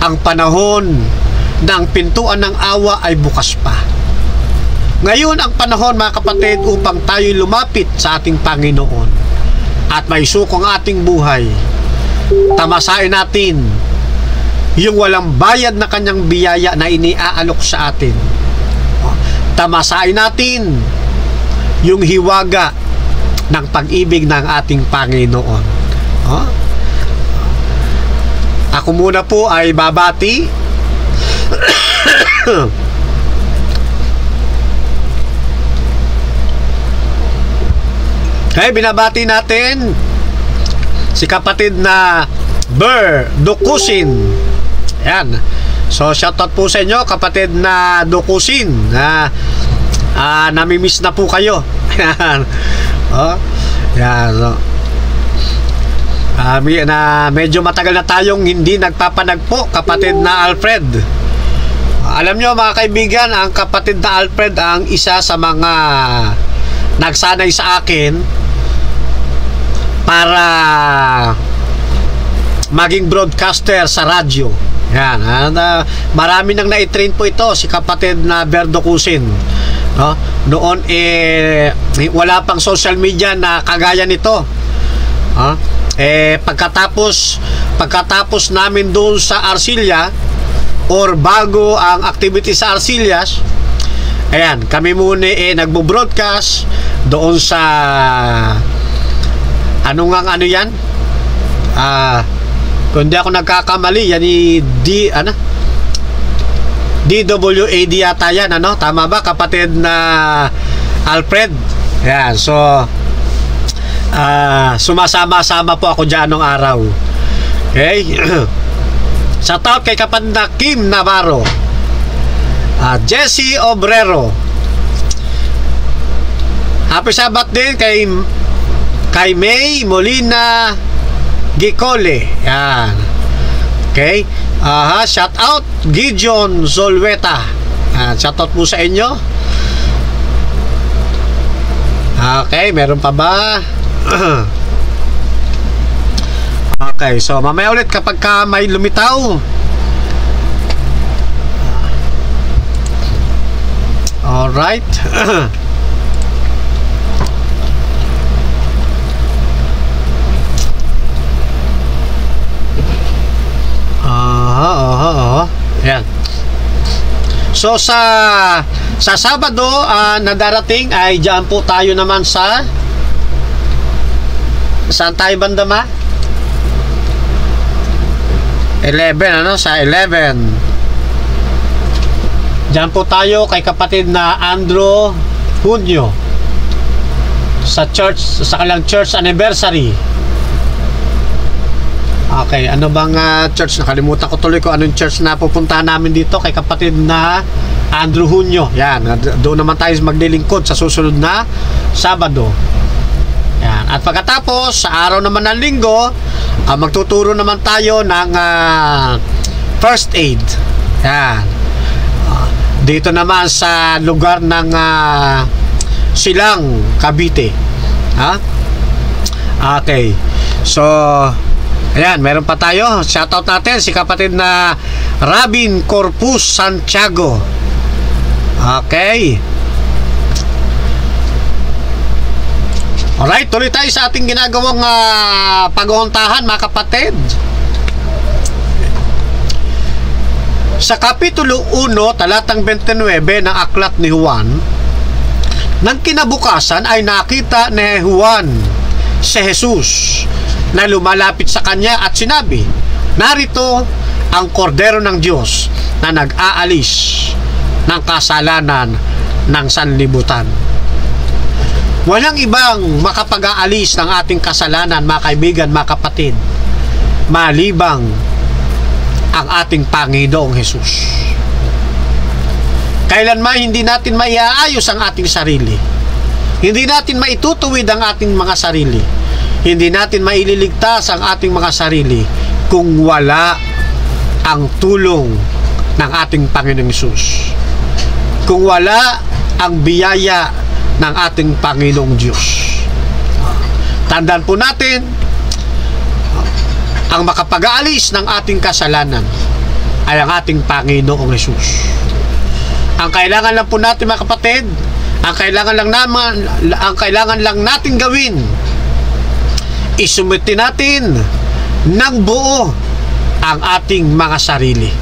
Ang panahon ng pintuan ng awa ay bukas pa. Ngayon ang panahon, mga kapatid, upang tayo lumapit sa ating Panginoon at maisuko ang ating buhay. Tamasain natin yung walang bayad na Kanyang biyaya na iniaalok sa atin. Tamasain natin yung hiwaga ng pag-ibig ng ating Panginoon. Ako muna po ay babati. Okay, binabati natin si kapatid na Ber Dukusin. Ayan. So, shoutout po sa inyo, kapatid na Dukusin. Namimiss na po kayo. Ayan. Ayan. So, medyo matagal na tayong hindi nagpapanagpo, kapatid na Alfred. Alam nyo, mga kaibigan, ang kapatid na Alfred ang isa sa mga nagsanay sa akin para maging broadcaster sa radyo. Yan. Marami nang naitrain po ito, si kapatid na Berdo Kusin. No? Noon wala pang social media na kagaya nito. Pagkatapos namin doon sa Arcilla, or bago ang activity sa Arcillas, ayan, kami muna nagbo-broadcast doon sa ano yan? Kung di ako nagkakamali, yan DWAD yata yan, ano? Tama ba, kapatid na Alfred? Ayan, so sumasama-sama po ako dyan nung araw. Okay? Shoutout kay kapatid na Kim Navarro, Jesse Obrero. Happy Sabbath din kay May Molina Gicole. Yan. Okay? Shoutout Gideon Zolweta. Shoutout po sa inyo. Okay, meron pa ba? Okay, so mamaya ulit kapag may lumitaw. Alright. So sa Sabado na darating ay diyan po tayo naman sa saan tayo banda ma? 11 ano? Sa 11 diyan po tayo kay kapatid na Andrew Junio sa church, sa kanilang church anniversary. Okay, ano bang church? Nakalimutan ko tuloy ko anong church na pupuntahan namin dito kay kapatid na Andrew Junio. Yan, doon naman tayo maglilingkod sa susunod na Sabado. Yan. At pagkatapos, sa araw naman ng Linggo, magtuturo naman tayo ng first aid. Yan. Dito naman sa lugar ng Silang, Cavite. Ha? Okay. So, ayan, meron pa tayo. Shoutout natin si kapatid na Robin Corpus Santiago. Okay. Alright, tuloy tayo sa ating ginagawang pag-uuntahan, mga kapatid. Sa Kapitulo 1, talatang 29 ng Aklat ni Juan, nang kinabukasan ay nakita ni Juan si Jesus na lumalapit sa kanya at sinabi, narito ang kordero ng Diyos na nag-aalis ng kasalanan ng sanlibutan. Walang ibang makapag-aalis ng ating kasalanan, mga kaibigan, mga kapatid, malibang ang ating Panginoong Jesus. Kailanman hindi natin maiaayos ang ating sarili. Hindi natin maitutuwid ang ating mga sarili. Hindi natin maililigtas ang ating mga sarili kung wala ang tulong ng ating Panginoong Hesus. Kung wala ang biyaya ng ating Panginoong Diyos. Tandaan po natin, ang makapag-aalis ng ating kasalanan ay ang ating Panginoong Hesus. Ang kailangan lang po natin, mga kapatid, ang kailangan lang natin gawin, isumiti natin ng buo ang ating mga sarili.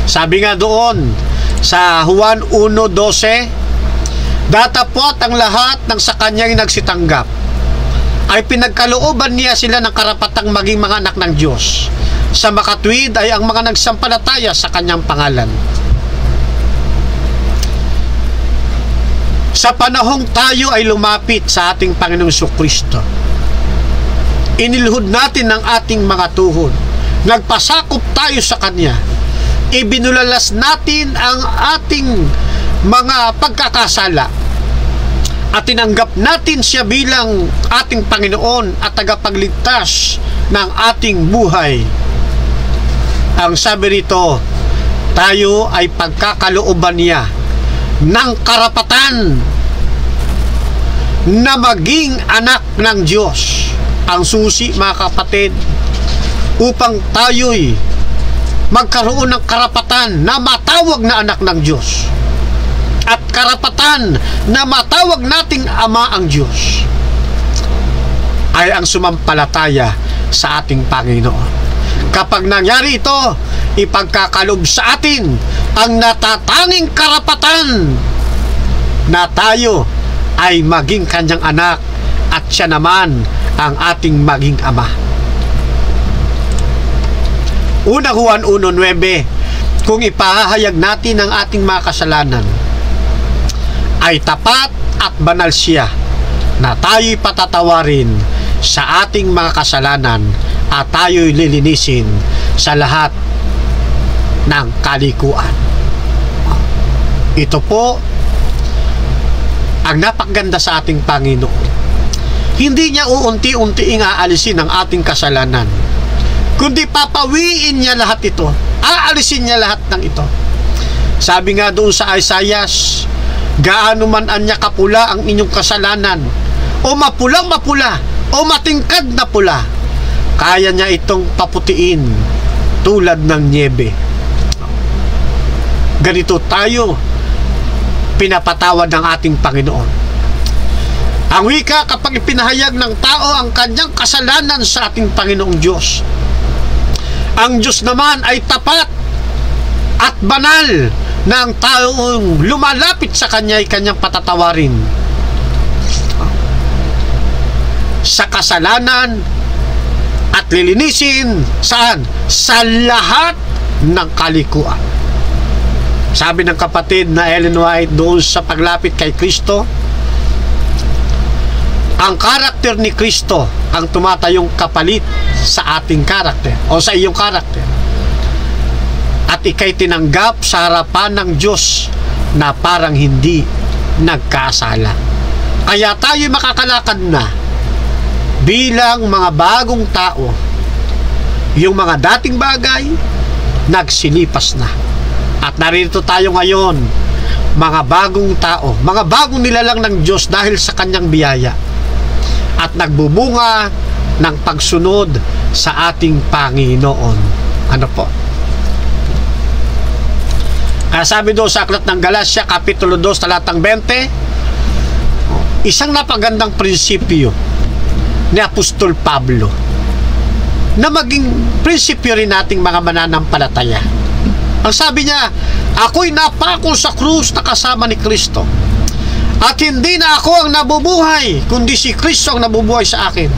Sabi nga doon sa Juan 1:12, datapwat ang lahat ng sa kanyang nagsitanggap ay pinagkalooban niya sila ng karapatang maging mga anak ng Diyos. Sa makatwid ay ang mga nagsampalataya sa kanyang pangalan. Sa panahong tayo ay lumapit sa ating Panginoong Jesucristo, inilhod natin ang ating mga tuhod, nagpasakop tayo sa Kanya, ibinulalas natin ang ating mga pagkakasala, at tinanggap natin siya bilang ating Panginoon at tagapagligtas ng ating buhay. Ang sabi rito, tayo ay pagkakalooban niya ng karapatan na maging anak ng Diyos. Ang susi, mga kapatid, upang tayo'y magkaroon ng karapatan na matawag na anak ng Diyos at karapatan na matawag nating Ama ang Diyos, ay ang sumampalataya sa ating Panginoon. Kapag nangyari ito, ipagkakalob sa atin ang natatanging karapatan na tayo ay maging kanyang anak at siya naman ang ating maging ama. Una Juan 1:9, kung ipahayag natin ang ating mga kasalanan, ay tapat at banal siya na tayo'y patatawarin sa ating mga kasalanan at tayo'y lilinisin sa lahat ng kalikuan. Ito po ang napakaganda sa ating Panginoon. Hindi niya uunti-unting aalisin ang ating kasalanan, kundi papawiin niya lahat ito. Aalisin niya lahat ng ito. Sabi nga doon sa Isaiah, gaano man anya kapula ang inyong kasalanan, o mapulang mapula, o matingkad na pula, kaya niya itong paputiin tulad ng niebe. Ganito tayo pinapatawad ng ating Panginoon. Ang wika, kapag ipinahayag ng tao ang kanyang kasalanan sa ating Panginoong Diyos, ang Diyos naman ay tapat at banal na ang taong lumalapit sa Kanya ay Kanyang patatawarin sa kasalanan at lilinisin saan? Sa lahat ng kalikuan. Sabi ng kapatid na Ellen White doon sa paglapit kay Kristo, ang karakter ni Kristo ang tumatayong kapalit sa ating karakter o sa iyong karakter. At ikay tinanggap sa harapan ng Diyos na parang hindi nagkasala. Kaya tayo makakalakad na bilang mga bagong tao. Yung mga dating bagay nagsilipas na. At narito tayo ngayon, mga bagong tao, mga bagong nilalang ng Diyos dahil sa Kanyang biyaya. At nagbubunga ng pagsunod sa ating Panginoon. Ano po? Kaya sabi doon sa aklat ng Galacia, Kapitulo 2, talatang 20, isang napagandang prinsipyo ni Apostol Pablo na maging prinsipyo rin nating mga mananampalataya. Ang sabi niya, ako'y napako sa krus na kasama ni Kristo. At hindi na ako ang nabubuhay, kundi si Kristo ang nabubuhay sa akin.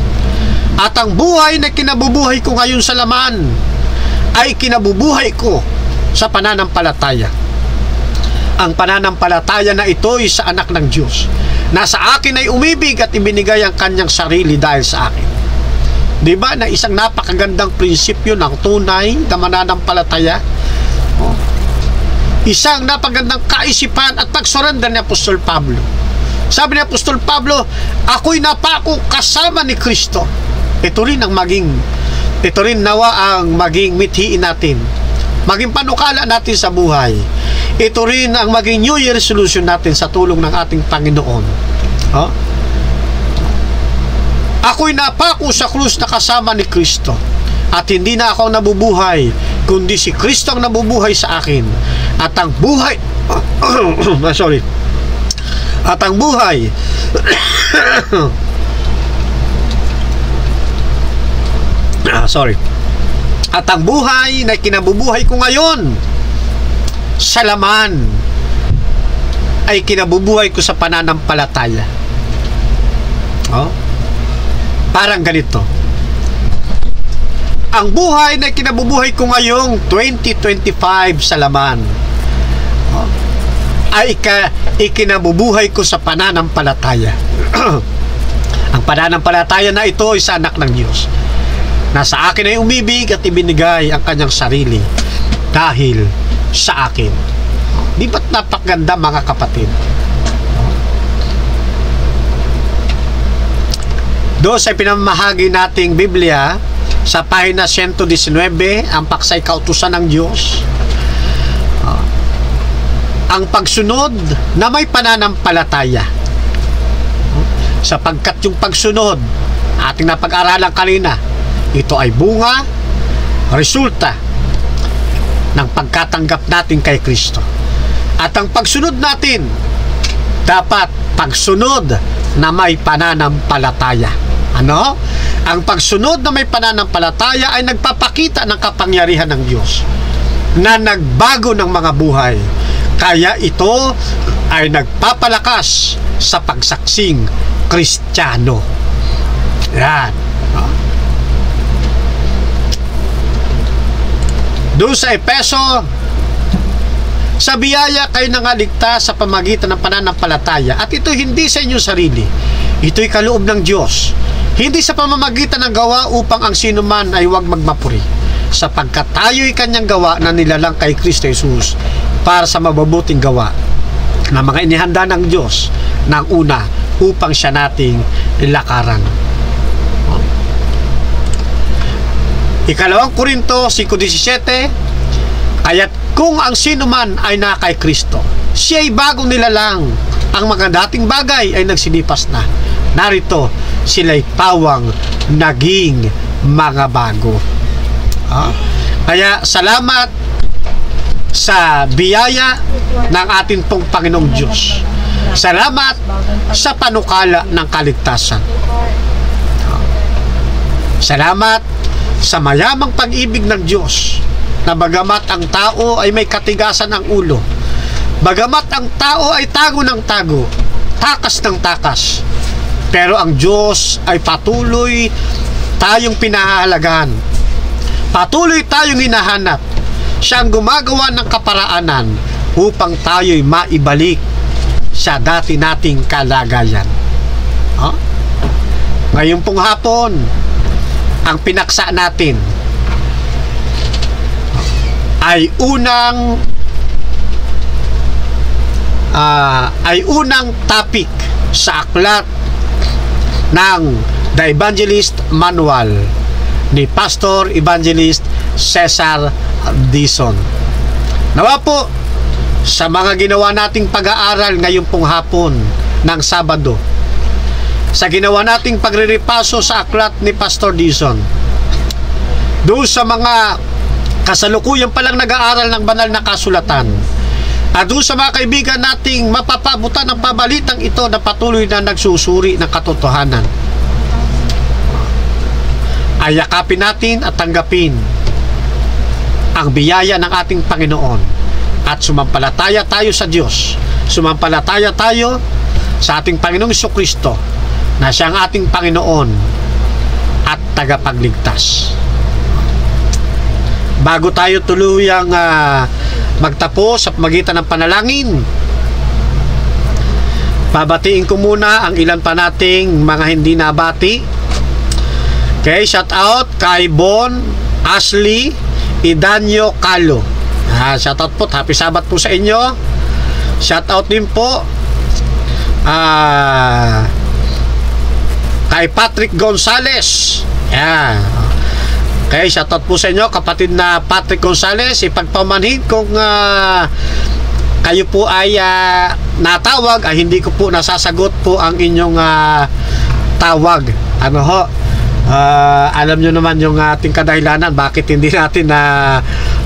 At ang buhay na kinabubuhay ko ngayon sa laman ay kinabubuhay ko sa pananampalataya. Ang pananampalataya na ito ay sa anak ng Diyos, na sa akin ay umibig at ibinigay ang Kanyang sarili dahil sa akin. Diba na isang napakagandang prinsipyo ng tunay na mananampalataya? Isang napagandang kaisipan at pagsurrender ni Apostol Pablo. Sabi ni Apostol Pablo, ako'y napako kasama ni Kristo. Ito rin nawa ang maging mithiin natin, maging panukala natin sa buhay. Ito rin ang maging New Year resolution natin sa tulong ng ating Panginoon. Ako'y napako sa krus na kasama ni Kristo. At hindi na ako nabubuhay, kundi si Kristo ang nabubuhay sa akin. At ang buhay At ang buhay At ang buhay na kinabubuhay ko ngayon sa laman ay kinabubuhay ko sa pananampalataya. Parang ganito. Ang buhay na kinabubuhay ko ngayong 2025 sa laman ay ikinabubuhay ko sa pananampalataya. Ang pananampalataya na ito ay sa anak ng Diyos, na sa akin ay umibig at ibinigay ang Kanyang sarili dahil sa akin. Di ba't napakaganda, mga kapatid? Doon sa pinamahagi nating Biblia, sa pahina 119, ang paksay kautusan ng Diyos, ang pagsunod na may pananampalataya. Sapagkat yung pagsunod, ating napag-aralan kanina, ito ay bunga, resulta ng pagkatanggap natin kay Kristo. At ang pagsunod natin, dapat pagsunod na may pananampalataya. Ano? Ang pagsunod na may pananampalataya ay nagpapakita ng kapangyarihan ng Diyos na nagbago ng mga buhay. Kaya ito ay nagpapalakas sa pagsaksing Kristiyano. Yan. Doon sa Efeso, sa biyaya kayo nangaligtas sa pamagitan ng pananampalataya. At ito hindi sa inyong sarili. Ito'y kaloob ng Diyos. Hindi sa pamamagitan ng gawa upang ang sinuman ay huwag magmapuri. Sapagkat tayo'y Kanyang gawa na nilalang kay Kristo Jesus para sa mabubuting gawa na mga inihanda ng Diyos ng una upang siya nating lakaran. Ikalawang Korinto 5:17, kaya't kung ang sinuman ay na kay Kristo, siya'y bagong nilalang. Ang mga dating bagay ay nagsilipas na. Narito, sila'y pawang naging mga bago. Kaya salamat sa biyaya ng ating pong Panginoong Diyos. Salamat sa panukala ng kaligtasan. Salamat sa mayamang pag-ibig ng Diyos, na bagamat ang tao ay may katigasan ang ulo, Bagamat ang tao ay tago ng tago, takas ng takas, pero ang Diyos ay patuloy tayong pinahahalagahan. Patuloy tayong hinahanap. Siya ang gumagawa ng kaparaanan upang tayo'y maibalik sa dati nating kalagayan. Ngayon pong hapon, ang pinaksa natin ay unang topic sa aklat ng The Evangelist Manual ni Pastor Evangelist Cesar Dizon. Nawa po sa mga ginawa nating pag-aaral ngayong pong hapon ng Sabado, sa ginawa nating pagre-repaso sa aklat ni Pastor Dizon, doon sa mga kasalukuyan palang nag-aaral ng banal na kasulatan, at doon sa mga kaibigan nating mapapabutan ng pabalitang ito na patuloy na nagsusuri ng katotohanan, ay yakapin natin at tanggapin ang biyaya ng ating Panginoon at sumampalataya tayo sa Diyos, sumampalataya tayo sa ating Panginoong Jesucristo na siya ang ating Panginoon at tagapagligtas. Bago tayo tuluyang magtapos sa pamagitan ng panalangin, pabatiin ko muna ang ilan pa nating mga hindi nabati. Okay, shout out kay Bon, Ashley, Idanyo, Calo. Shout out po, happy Sabat po sa inyo. Shout out din po kay Patrick Gonzales. Okay, shoutout po sa inyo, kapatid na Patrick Gonzales. Ipagpamanhin kung kayo po ay natawag, ay hindi ko po nasasagot po ang inyong tawag. Ano ho? Alam nyo naman yung ating kadahilanan bakit hindi natin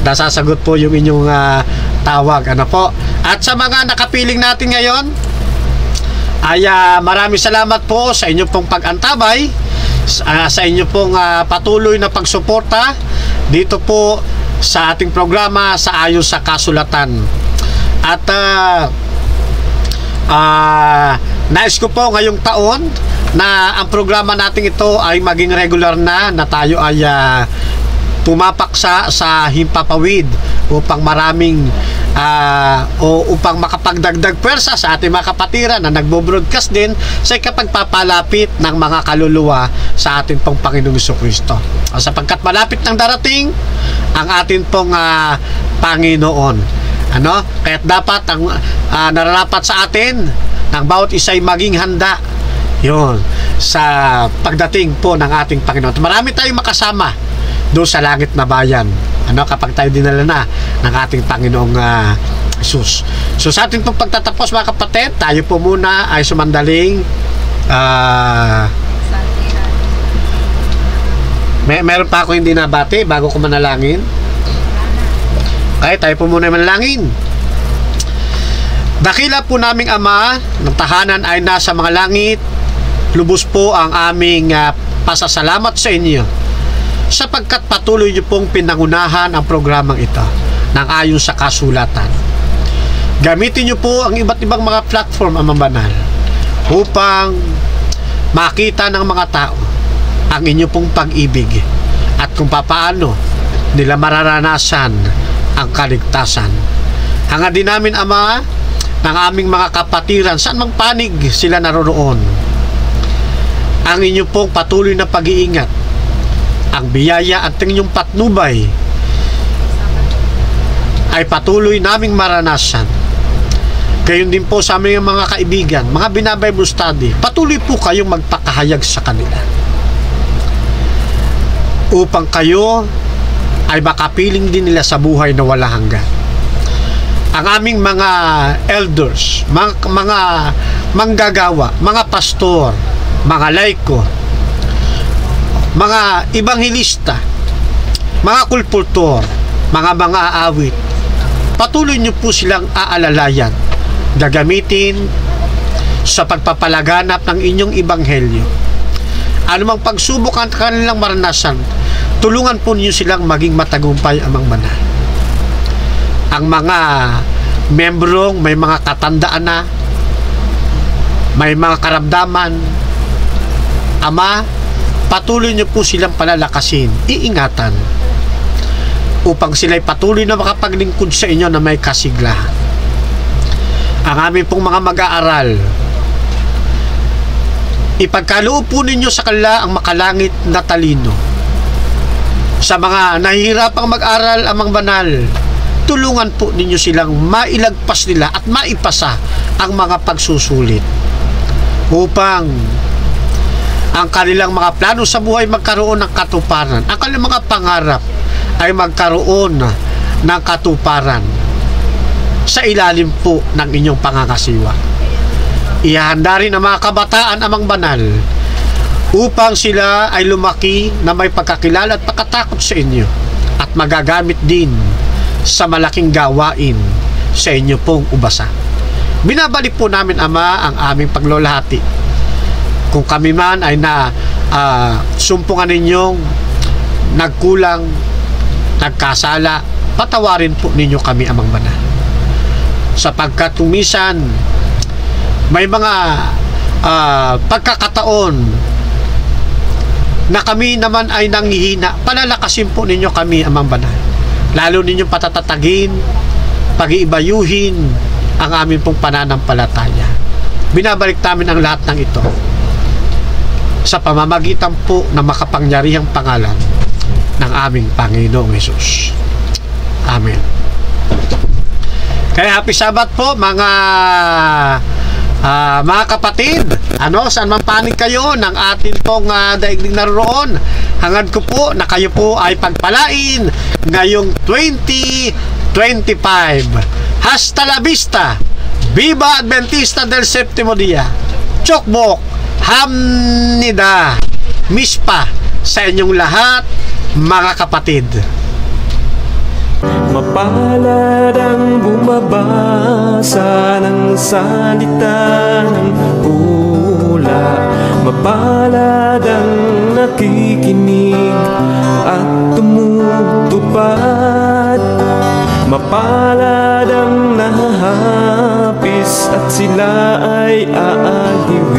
nasasagot po yung inyong tawag. Ano po? At sa mga nakapiling natin ngayon, ay maraming salamat po sa inyong pong pag-antabay, sa inyo pong patuloy na pagsuporta dito po sa ating programa sa Ayon sa Kasulatan. At nais ko po ngayong taon na ang programa natin ito ay maging regular na tayo ay pumapaksa sa himpapawid upang maraming upang makapagdagdag pwersa sa ating mga kapatiran na nagbo-broadcast din sa ikapagpapalapit ng mga kaluluwa sa ating pong Panginoong Jesucristo. Sapagkat malapit nang darating ang ating pong Panginoon. Kaya't dapat ang nararapat sa atin ng bawat isa'y maging handa yun sa pagdating po ng ating Panginoon. Marami tayong makasama doon sa langit na bayan kapag tayo dinala na ng ating Panginoong Jesus. So sa ating pong pagtatapos mga kapatid, tayo po muna ay sumandaling meron pa ako hindi nabati bago ko manalangin. Okay, tayo po muna manalangin. Dakila po naming Ama, ng tahanan ay nasa mga langit, lubos po ang aming pasasalamat sa inyo sapagkat patuloy niyo pong pinangunahan ang programang ito ng ayon sa kasulatan. Gamitin niyo po ang iba't ibang mga platform, Amang Banal, upang makita ng mga tao ang inyo pong pag-ibig at kung papaano nila mararanasan ang kaligtasan. Hangad din namin, Ama, ng aming mga kapatiran saan mang panig sila naroroon, ang inyo pong patuloy na pag-iingat, ang biyaya at inyong patnubay ay patuloy naming maranasan. Gayon din po sa aming mga kaibigan, mga binabible study, patuloy po kayong magpakahayag sa kanila upang kayo ay makapiling din nila sa buhay na wala hanggan. Ang aming mga elders, mga manggagawa, mga pastor, mga laiko, mga ibanghilista, mga kulpultor, mga aawit, patuloy niyo po silang aalalayan, gagamitin sa pagpapalaganap ng inyong ibanghelyo. Anumang pagsubok ang kanilang maranasan, tulungan po niyo silang maging matagumpay, Amang Banal. Ang mga membrong may mga katandaan na, may mga karamdaman, Ama, patuloy niyo po silang palalakasin, iingatan, upang sila'y patuloy na makapaglingkod sa inyo na may kasiglahan. Ang aming pong mga mag-aaral, ipagkaloob po ninyo sa kanila ang makalangit na talino. Sa mga nahihirapang mag-aral amang banal, tulungan po ninyo silang mailagpas nila at maipasa ang mga pagsusulit, upang ang kanilang mga plano sa buhay magkaroon ng katuparan. Ang kanilang mga pangarap ay magkaroon ng katuparan sa ilalim po ng inyong pangangasiwa. Ihanda rin ang mga kabataan amang banal upang sila ay lumaki na may pagkakilala at pagkatakot sa inyo, at magagamit din sa malaking gawain sa inyo pong ubasa. Binabalik po namin, Ama, ang aming paglulahati. Kung kami man ay sumpungan ninyong nagkulang, nagkasala, patawarin po ninyo kami, Amang Banal. Sapagkat tumisan may mga pagkakataon na kami naman ay nanghihina, palalakasin po ninyo kami, Amang Banal. Lalo ninyong patatatagin, pag-iibayuhin ang aming pong pananampalataya. Binabalik namin ang lahat ng ito sa pamamagitan po ng makapangyarihang pangalan ng aming Panginoong Hesus. Amen. Kaya happy Sabbath po mga kapatid, saan man panig kayo ng atin pong daigdig naroon. Hangad ko po na kayo po ay pagpalain ngayong 2025. Hasta la vista. Viva Adventista del Séptimo Día. Chokbok, hamnida, mispa sa inyong lahat, mga kapatid. Mapalad ang bumabasa ng salita ng pula, mapalad ang nakikinig at tumutupad, mapalad ang nahahapis at sila ay aaliw.